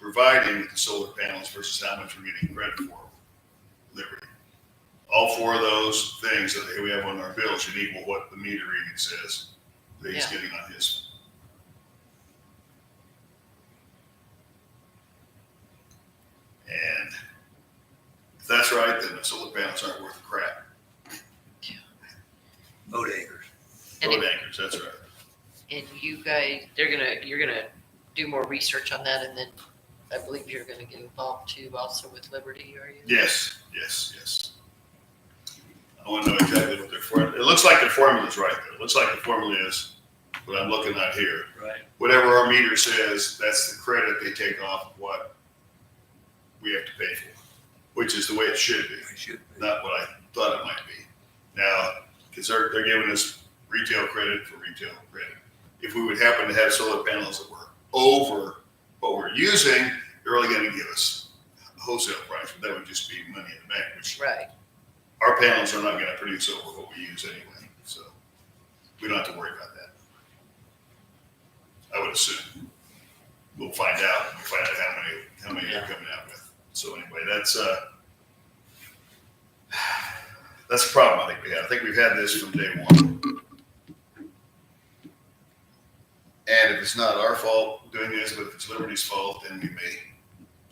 providing with the solar panels versus how much we're getting credit for Liberty. All 4 of those things that we have on our bills should equal what the meter reading says that he's getting on his. And if that's right, then the solar panels aren't worth a crap. Boat anchors. And Boat anchors, that's right. And you guys, you're gonna do more research on that, and then I believe you're gonna get involved too, also with Liberty, are you? Yes. I want to know exactly what their formula. It looks like their formula is right though. It looks like the formula is what I'm looking at here. Right. Whatever our meter says, that's the credit they take off of what we have to pay for, which is the way it should be, not what I thought it might be. Now, because they're giving us retail credit for retail credit. If we would happen to have solar panels that were over what we're using, they're only going to give us a wholesale price, but that would just be money in the bank, which Right. our panels are not going to produce over what we use anyway, so we don't have to worry about that. I would assume. We'll find out. We'll find out how many they're coming out with. So anyway, that's a problem I think we have. I think we've had this from day one. And if it's not our fault doing this, but if it's Liberty's fault, then we may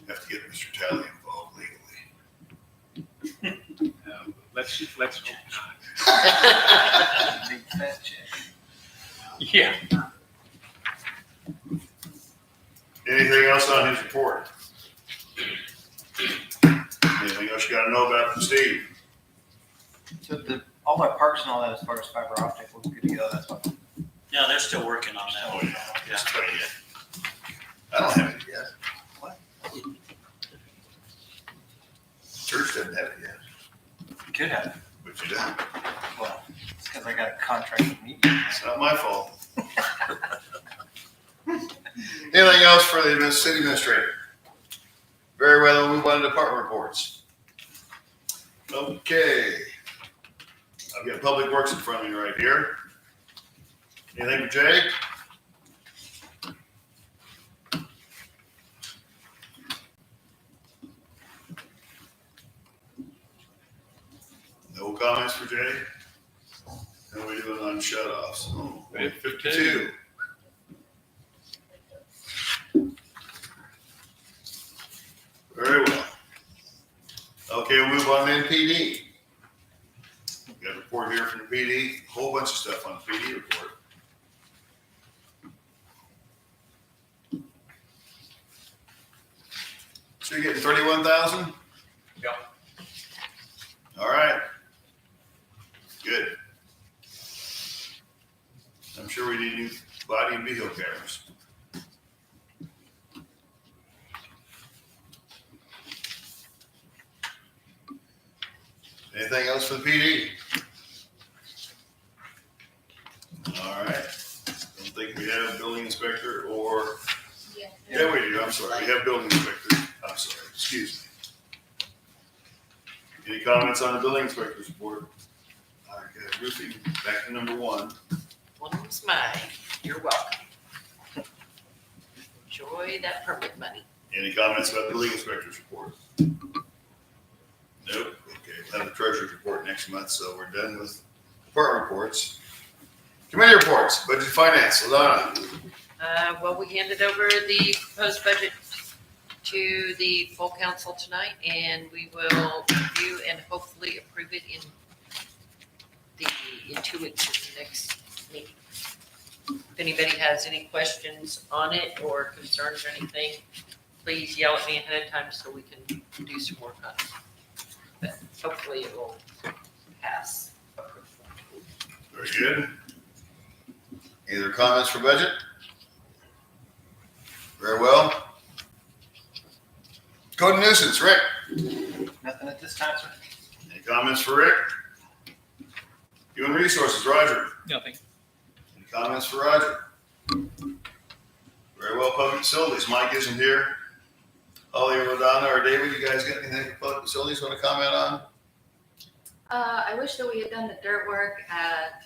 have to get Mr. Talley involved legally. Let's hope Big fat check. not. Yeah. Anything else on his report? Anything else you gotta know about from Steve? So all our parks and all that, as far as fiber optic, we're good to go. That's what. Yeah, they're still working on Oh, that. yeah. Just tell you. I don't have it yet. What? Church doesn't have it yet, You could have. but you don't. Well, it's because I got a contract with media. It's not my fault. Anything else for the city administrator? Very well, we'll move on to department reports. Okay. I've got Public Works in front of me right here. Anything for Jay? No comments for Jay? How are we doing on shut-offs? Oh, 52. Very well. Okay, we'll move on to NPD. Got a report here from the PD, a whole bunch of stuff on the PD report. So you're getting 31,000? Yep. All right. Good. I'm sure we need new body and vehicle cameras. Anything else for the PD? All right. Don't think we have building inspector or, yeah, we do. I'm sorry. We have building inspector. I'm sorry. Excuse me. Any comments on the building inspector's report? All right, good. Roofing, back to number one. One was mine. You're welcome. Enjoy that permit money. Any comments about the building inspector's report? Nope. Okay, we'll have the treasurer's report next month, so we're done with department reports. Committee reports, budget finance, Ladonna. Well, we handed over the proposed budget to the full council tonight, and we will review and hopefully approve it in 2 weeks at the next meeting. If anybody has any questions on it or concerns or anything, please yell at me ahead of time so we can do some work on it. But hopefully it will pass approval. Very good. Any other comments for budget? Very well. Code and nuisance, Rick. Nothing at this time, sir. Any comments for Rick? Human resources, Roger. Nothing. Any comments for Roger? Very well, public facilities, Mike isn't here. Holly or Ladonna or David, you guys got anything for public facilities want to comment on? I wish that we had done the dirt work at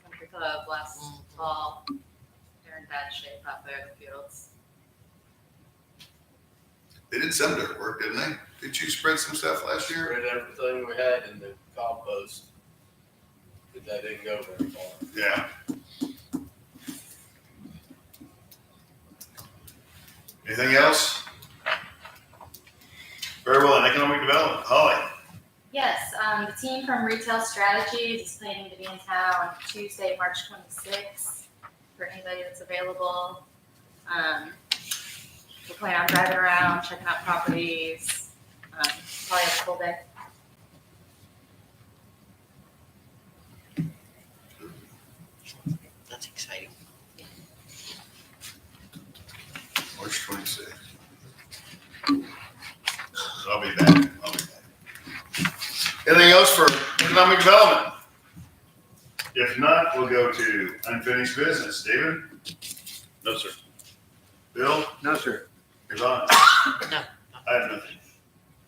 Country Club last fall. They're in bad shape out there, the fields. They did some dirt work, didn't they? Did you spread some stuff last year? Spread everything we had in the compost, but that didn't go very far. Yeah. Anything else? Very well, and economic development, Holly. Yes, the team from Retail Strategies is planning to be in town Tuesday, March 26th, for anybody that's available. We plan on driving around, checking out properties, probably a full day. That's exciting. March 26th. I'll be back. Anything else for economic development? If not, we'll go to unfinished business. David? No, sir. Bill? No, sir. Yvonne? No. I have nothing.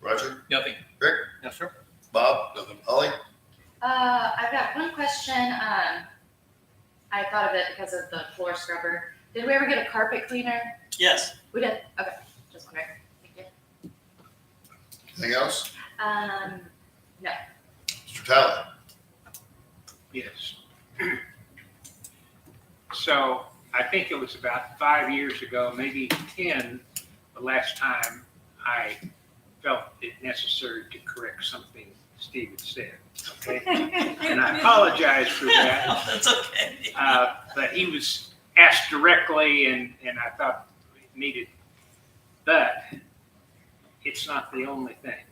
Roger? Nothing. Rick? No, sir. Bob? Nothing. Holly? I've got one question. I thought of it because of the floor scrubber. Did we ever get a carpet cleaner? Yes. We did? Okay, just wondering. Thank you. Anything else? No. Mr. Talley? Yes. So I think it was about 5 years ago, maybe 10, the last time I felt it necessary to correct something Steve had said. Okay? And I apologize for that. That's okay. But he was asked directly and I thought it needed, but it's not the only thing.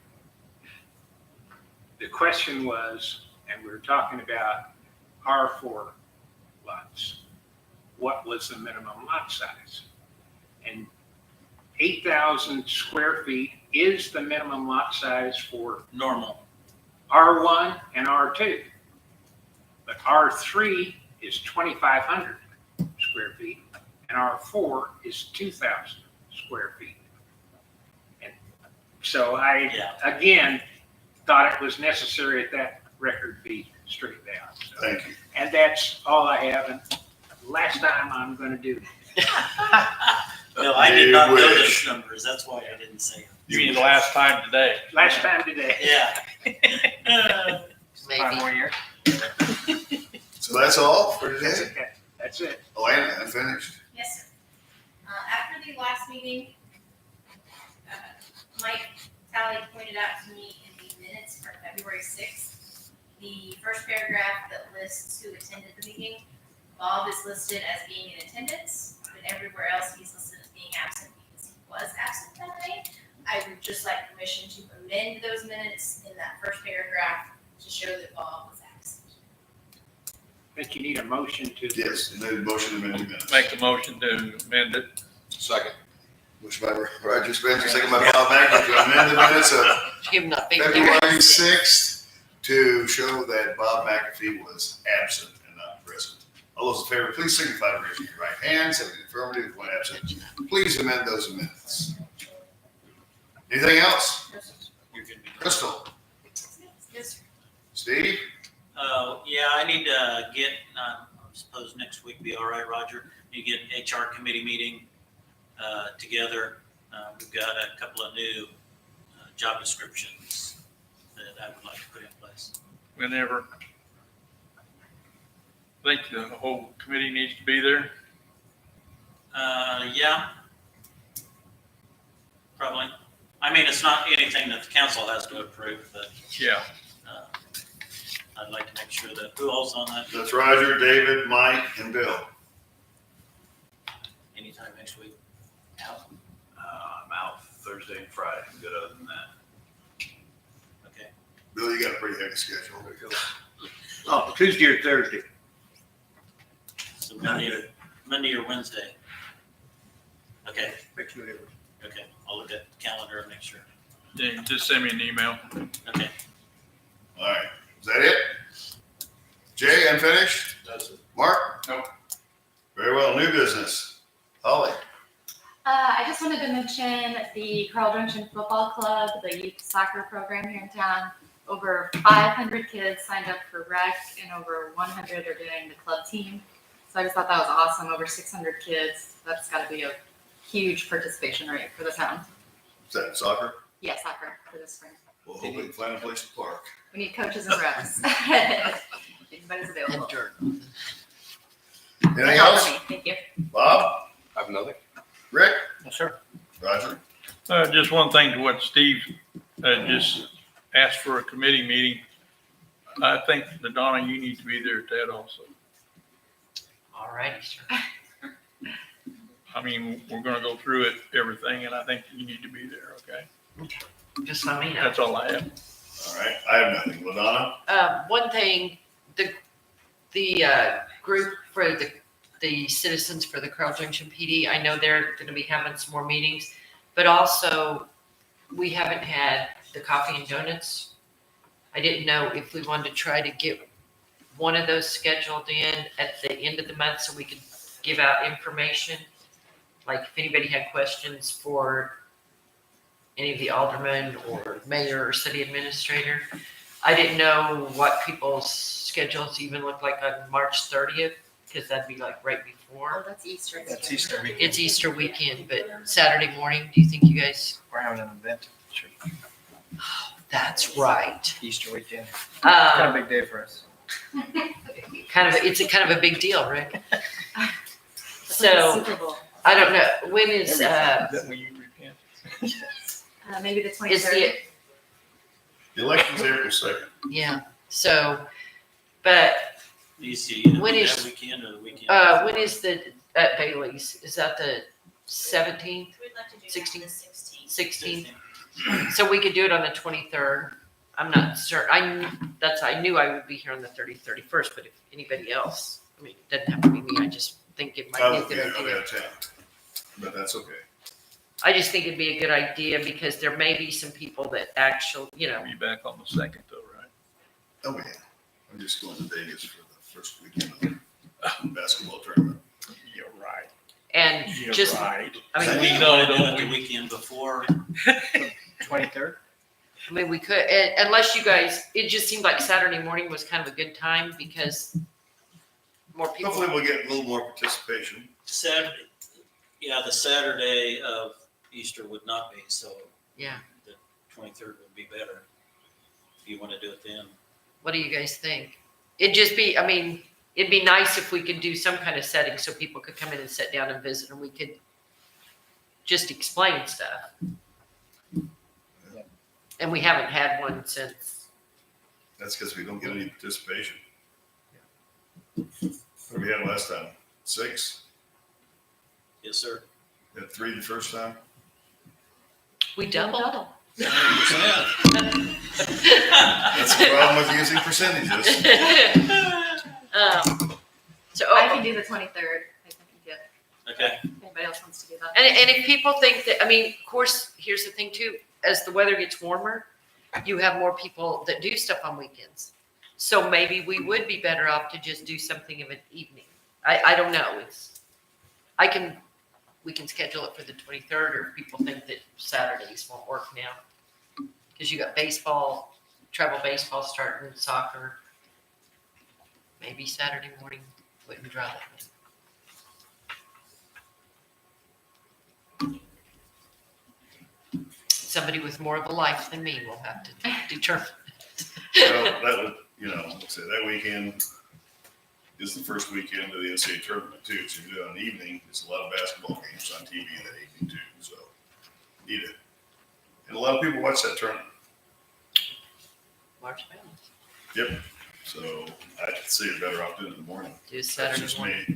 The question was, and we were talking about R4 lots. What was the minimum lot size? And 8,000 square feet is the minimum lot size for Normal. R1 and R2. But R3 is 2,500 square feet and R4 is 2,000 square feet. And so I, again, thought it was necessary that that record be straightened out. So, thank you. and that's all I have. And last time I'm going to do. No, I did not know those numbers. That's why I didn't say it. You mean the last time today? Last time today. Yeah. 5 more years. So that's all for today? Okay, that's it. Oh, and unfinished. Yes, sir. After the last meeting, Mike Talley pointed out to me in the minutes for February 6th, the first paragraph that lists who attended the meeting. Bob is listed as being in attendance, but everywhere else he's listed as being absent because he was absent that day. I just like permission to amend those minutes in that first paragraph to show that Bob was absent. But you need a motion to. Yes, and then motion to amend the minutes. Make the motion to amend it. Second. Motion by Roger Spencer, second by Bob McAfee to amend the minutes of Him not being there. February 6th to show that Bob McAfee was absent and not present. All those in favor, please signify by raising your right hand. 7 in the affirmative, 1 absent. Please amend those minutes. Anything else? You're good to go. Crystal? Yes, sir. Steve? Yeah, I need to get, I suppose next week be all right, Roger. You get HR committee meeting together. We've got a couple of new job descriptions that I would like to put in place. Whenever. Think the whole committee needs to be there. Yeah. Probably. I mean, it's not anything that the council has to approve, but Yeah. I'd like to make sure that, who all's on that? That's Roger, David, Mike, and Bill. Anytime next week. I'm out Thursday and Friday. I'm good other than that. Okay. Bill, you got a pretty heavy schedule. Oh, Tuesday or Thursday. So Monday or Wednesday. Okay. Okay. I'll look at the calendar and make sure. Yeah, just send me an email. Okay. All right, is that it? Jay, unfinished? That's it. Mark? Nope. Very well, new business. Holly? I just wanted to mention the Carl Junction Football Club, the youth soccer program here in town. Over 500 kids signed up for rec and over 100 are doing the club team. So I just thought that was awesome, over 600 kids. That's gotta be a huge participation rate for the town. Is that soccer? Yeah, soccer for this spring. Well, hope we can find a place to park. We need coaches and refs. Anybody's available. Anything That's all else? for me. Thank you. Bob? I have nothing. Rick? Yes, sir. Roger? Just one thing to what Steve just asked for a committee meeting. I think that Donna, you need to be there at that also. All righty, sir. I mean, we're gonna go through it, everything, and I think you need to be there, okay? Just let me know. That's all I have. All right, I have nothing. LaDonna? One thing, the group for the citizens for the Carl Junction PD, I know they're gonna be having some more meetings, but also we haven't had the coffee and donuts. I didn't know if we wanted to try to get one of those scheduled in at the end of the month so we could give out information. Like if anybody had questions for any of the aldermen or mayor or city administrator. I didn't know what people's schedules even look like on March 30th, because that'd be like right Oh, before. that's Easter. That's Easter weekend. It's Easter weekend, but Saturday morning, do you think you guys? We're having an event. That's right. Easter weekend. Kind of a big day for us. It's a kind of a big deal, Rick. That's like the So Super Bowl. I don't know, when is, That when you repent. Maybe the is 23rd. the, The election's April 2nd. yeah, so, but DC, When is- that weekend or the weekend? when is the, at Bailey's, is that the 17th, We'd like to do that on 16th. the 16th. 16th? So we could do it on the 23rd. I'm not certain. I knew I would be here on the 30th, 31st, but if anybody else, I mean, it doesn't have to be me. I just think it might I be a will be good out idea. of town, but that's okay. I just think it'd be a good idea because there may be some people that actually, Be back on the 2nd though, right? Oh, yeah. I'm just going to Vegas for the first weekend of the basketball tournament. You're right. and You're just, right. I mean, We We know, know, do don't it the we? weekend before. 23rd? I mean, we could, unless you guys, it just seemed like Saturday morning was kind of a good time because more people. Hopefully we'll get a little more participation. Saturday, yeah, the Saturday of Easter would not be, so Yeah. the 23rd would be better. If you want to do it then. What do you guys think? It'd just be, I mean, it'd be nice if we could do some kind of setting so people could come in and sit down and visit and we could just explain stuff. And we haven't had one since, That's because we don't get any participation. What did we have last time? 6? Yes, sir. We had 3 the first time? we doubled. That's the problem with using percentages. So, I can do the 23rd. I can get, Okay. if anybody else wants to do that. and if people think that, I mean, of course, here's the thing too, as the weather gets warmer, you have more people that do stuff on weekends. So maybe we would be better off to just do something of an evening. I don't know. We can schedule it for the 23rd, or if people think that Saturdays won't work now. Because you got baseball, travel baseball starting, soccer. Maybe Saturday morning wouldn't draw that many. Somebody with more of a life than me will have to determine. Well, that would, say that weekend is the first weekend of the NCAA tournament too. So you do it on the evening. There's a lot of basketball games on TV that evening too. So need it. And a lot of people watch that tournament. March Madness. Yep. So I could see it better off doing it in the morning. Do That's Saturday just morning. me.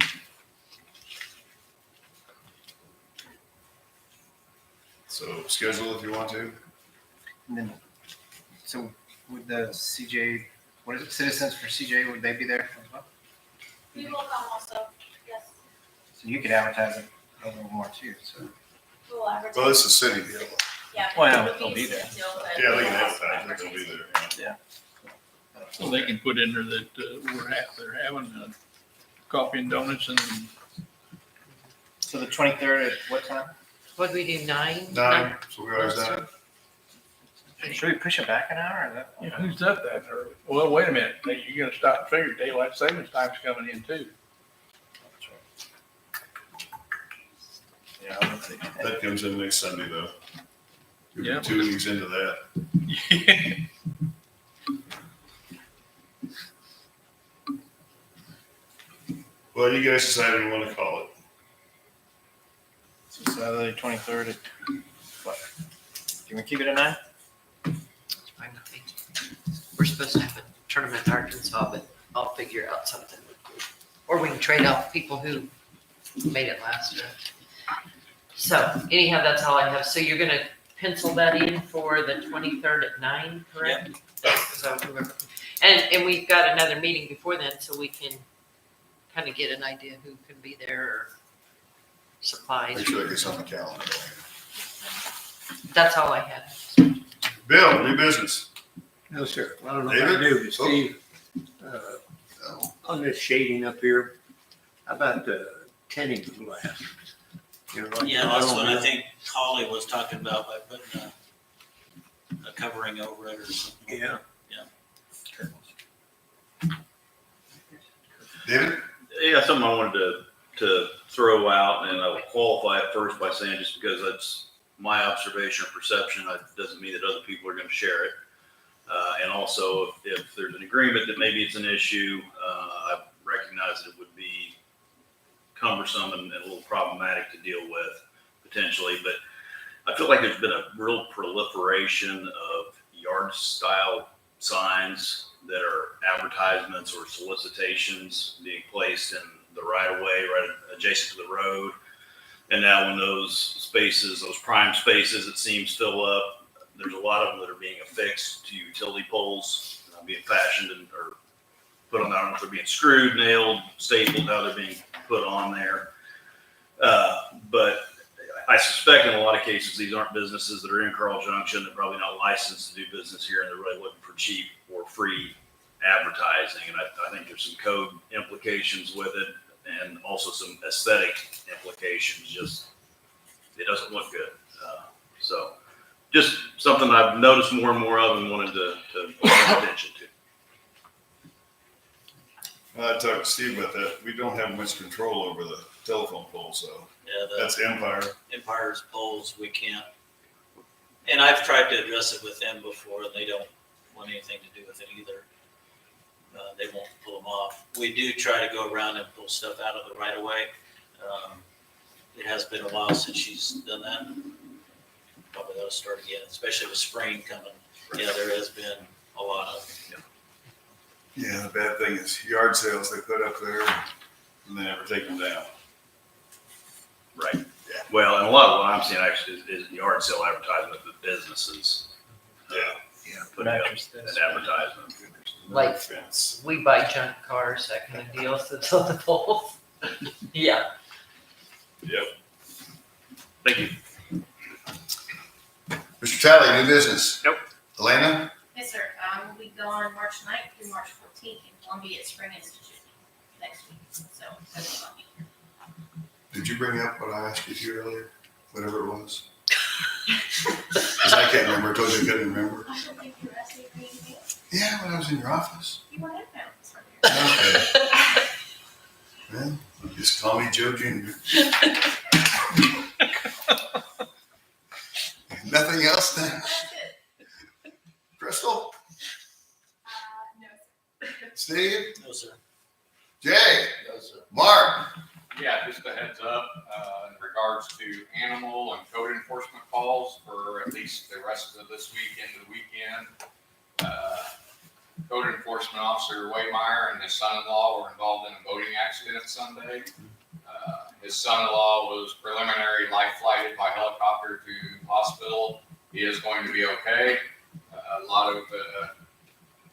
So schedule if you want to. And then, so would the CJ, what is it, Citizens for CJ, would they be there as well? We will come also, yes, So you could advertise it a little more too, so. we'll advertise. Well, it's a city deal. Yeah. Well, I know, it'll they'll be there. still, but Yeah, they we'll can also advertise it. They'll be advertise. there. So they can put in there that they're having coffee and donuts and So the 23rd at what time? What do we do, 9? 9. So we always done it. Should we push it back an hour or that? who's up that early? Well, wait a minute. You're gonna stop and figure daylight savings time's coming in too. Yeah, I would say. That comes in next Sunday though. We'll be Yeah. 2 weeks into that. Well, you guys decide what you want to call it. So Saturday, 23rd at what? Can we keep it at 9? Fine with me. We're supposed to have a tournament in Arkansas, but I'll figure out something. Or we can trade off people who made it last year. So anyhow, that's all I have. So you're gonna pencil that in for the 23rd at 9, correct? So and we've got another meeting before then, so we can kind of get an idea who can be there or supplies. Make sure that gets on the calendar. That's all I had. Bill, new business. No, sir. I don't know what I David? do, but Steve, on this shading up here, how about the tinting glass? You know, like Yeah, the that's what I automobile? think Holly was talking about by putting a covering over it or something. Yeah. David? Yeah, something I wanted to throw out, and I'll qualify it first by saying just because that's my observation or perception, it doesn't mean that other people are going to share it. And also, if there's an agreement that maybe it's an issue, I recognize that it would be cumbersome and a little problematic to deal with potentially, but I feel like there's been a real proliferation of yard-style signs that are advertisements or solicitations being placed in the right-of-way, right adjacent to the road. And now when those spaces, those prime spaces, it seems fill up, there's a lot of them that are being affixed to utility poles, being fashioned or put on, I don't know if they're being screwed, nailed, stapled, how they're being put on there. But I suspect in a lot of cases, these aren't businesses that are in Carl Junction. They're probably not licensed to do business here, and they're really looking for cheap or free advertising. And I think there's some code implications with it and also some aesthetic implications. Just, it doesn't look good. So just something I've noticed more and more of and wanted to pay attention to. I talked to Steve about that. We don't have much control over the telephone pole, so Yeah, that's Empire. Empire's poles, we can't. And I've tried to address it with them before, and they don't want anything to do with it either. They won't pull them off. We do try to go around and pull stuff out of the right of way. It has been a while since she's done that. Probably ought to start again, especially with spring coming. Yeah, there has been a lot of. Yeah, the bad thing is yard sales they put up there and they never take them down. Right. Yeah. Well, and a lot of what I'm seeing actually is yard sale advertisement for businesses Put out an advertisement. Like, we buy junk cars, that kind of deal, so it's on the poles. Yeah. Yep. Thank you. Mr. Talley, new business? Nope. Elena? Yes, sir. We'll be gone March 9th through March 14th in Columbia at Spring Institute next week. So that's what I'll be here. Did you bring up what I asked you to earlier? Whatever it was? Because I can't remember. I told you I couldn't remember. I don't think you were asking for anything else. Yeah, when I was in your office. You weren't in there. It's right here. Okay. Well, just call me Joe Jr. Nothing else then? That's it. Crystal? No, sir. Steve? No, sir. Jay? No, sir. Mark? Yeah, just a heads up, in regards to animal and code enforcement calls for at least the rest of this week into the weekend. Code enforcement officer Waymeyer and his son-in-law were involved in a boating accident Sunday. His son-in-law was preliminary life flighted by helicopter to hospital. He is going to be okay. A lot of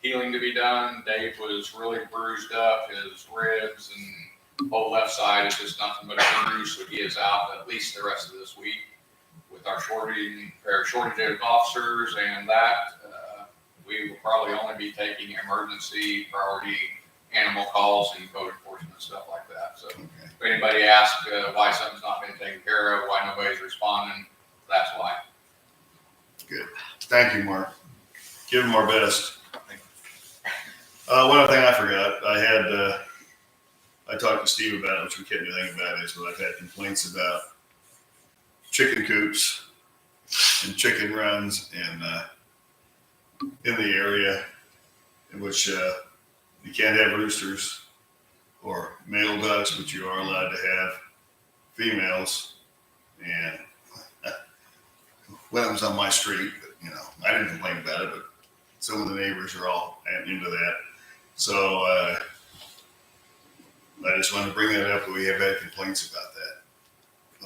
healing to be done. Dave was really bruised up, his ribs and whole left side is just nothing but a bruise, so he is out at least the rest of this week. With our shortage of officers and that, we will probably only be taking emergency priority animal calls and code enforcement stuff like that. So if anybody asks why something's not been taken care of, why nobody's responding, that's why. Good. Thank you, Mark. Give him our best. One other thing I forgot. I talked to Steve about it, which we can't do anything about it, but I've had complaints about chicken coops and chicken runs in the area in which you can't have roosters or male ducks, but you are allowed to have females. And when it was on my street, but, I didn't complain about it, but some of the neighbors are all into that. So I just wanted to bring that up. We have had complaints about that.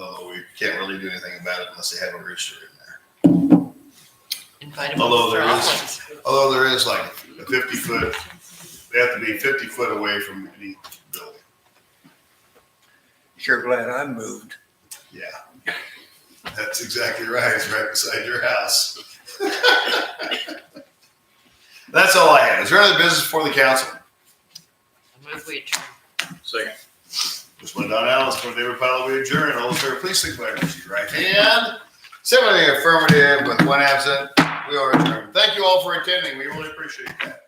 Although we can't really do anything about it unless they have a rooster in there. Invite them Although for there all is- ones. Although there is like a 50-foot, they have to be 50 foot away from any building. Sure glad I moved. Yeah. That's exactly right. It's right beside your house. That's all I have. Is there other business before the council? I move we adjourn. Second. Just one Don Allen, for David Powell, we adjourn. All those in favor, please signify by raising your right hand. 7 in the affirmative with 1 absent. We are adjourned. Thank you all for attending. We really appreciate that.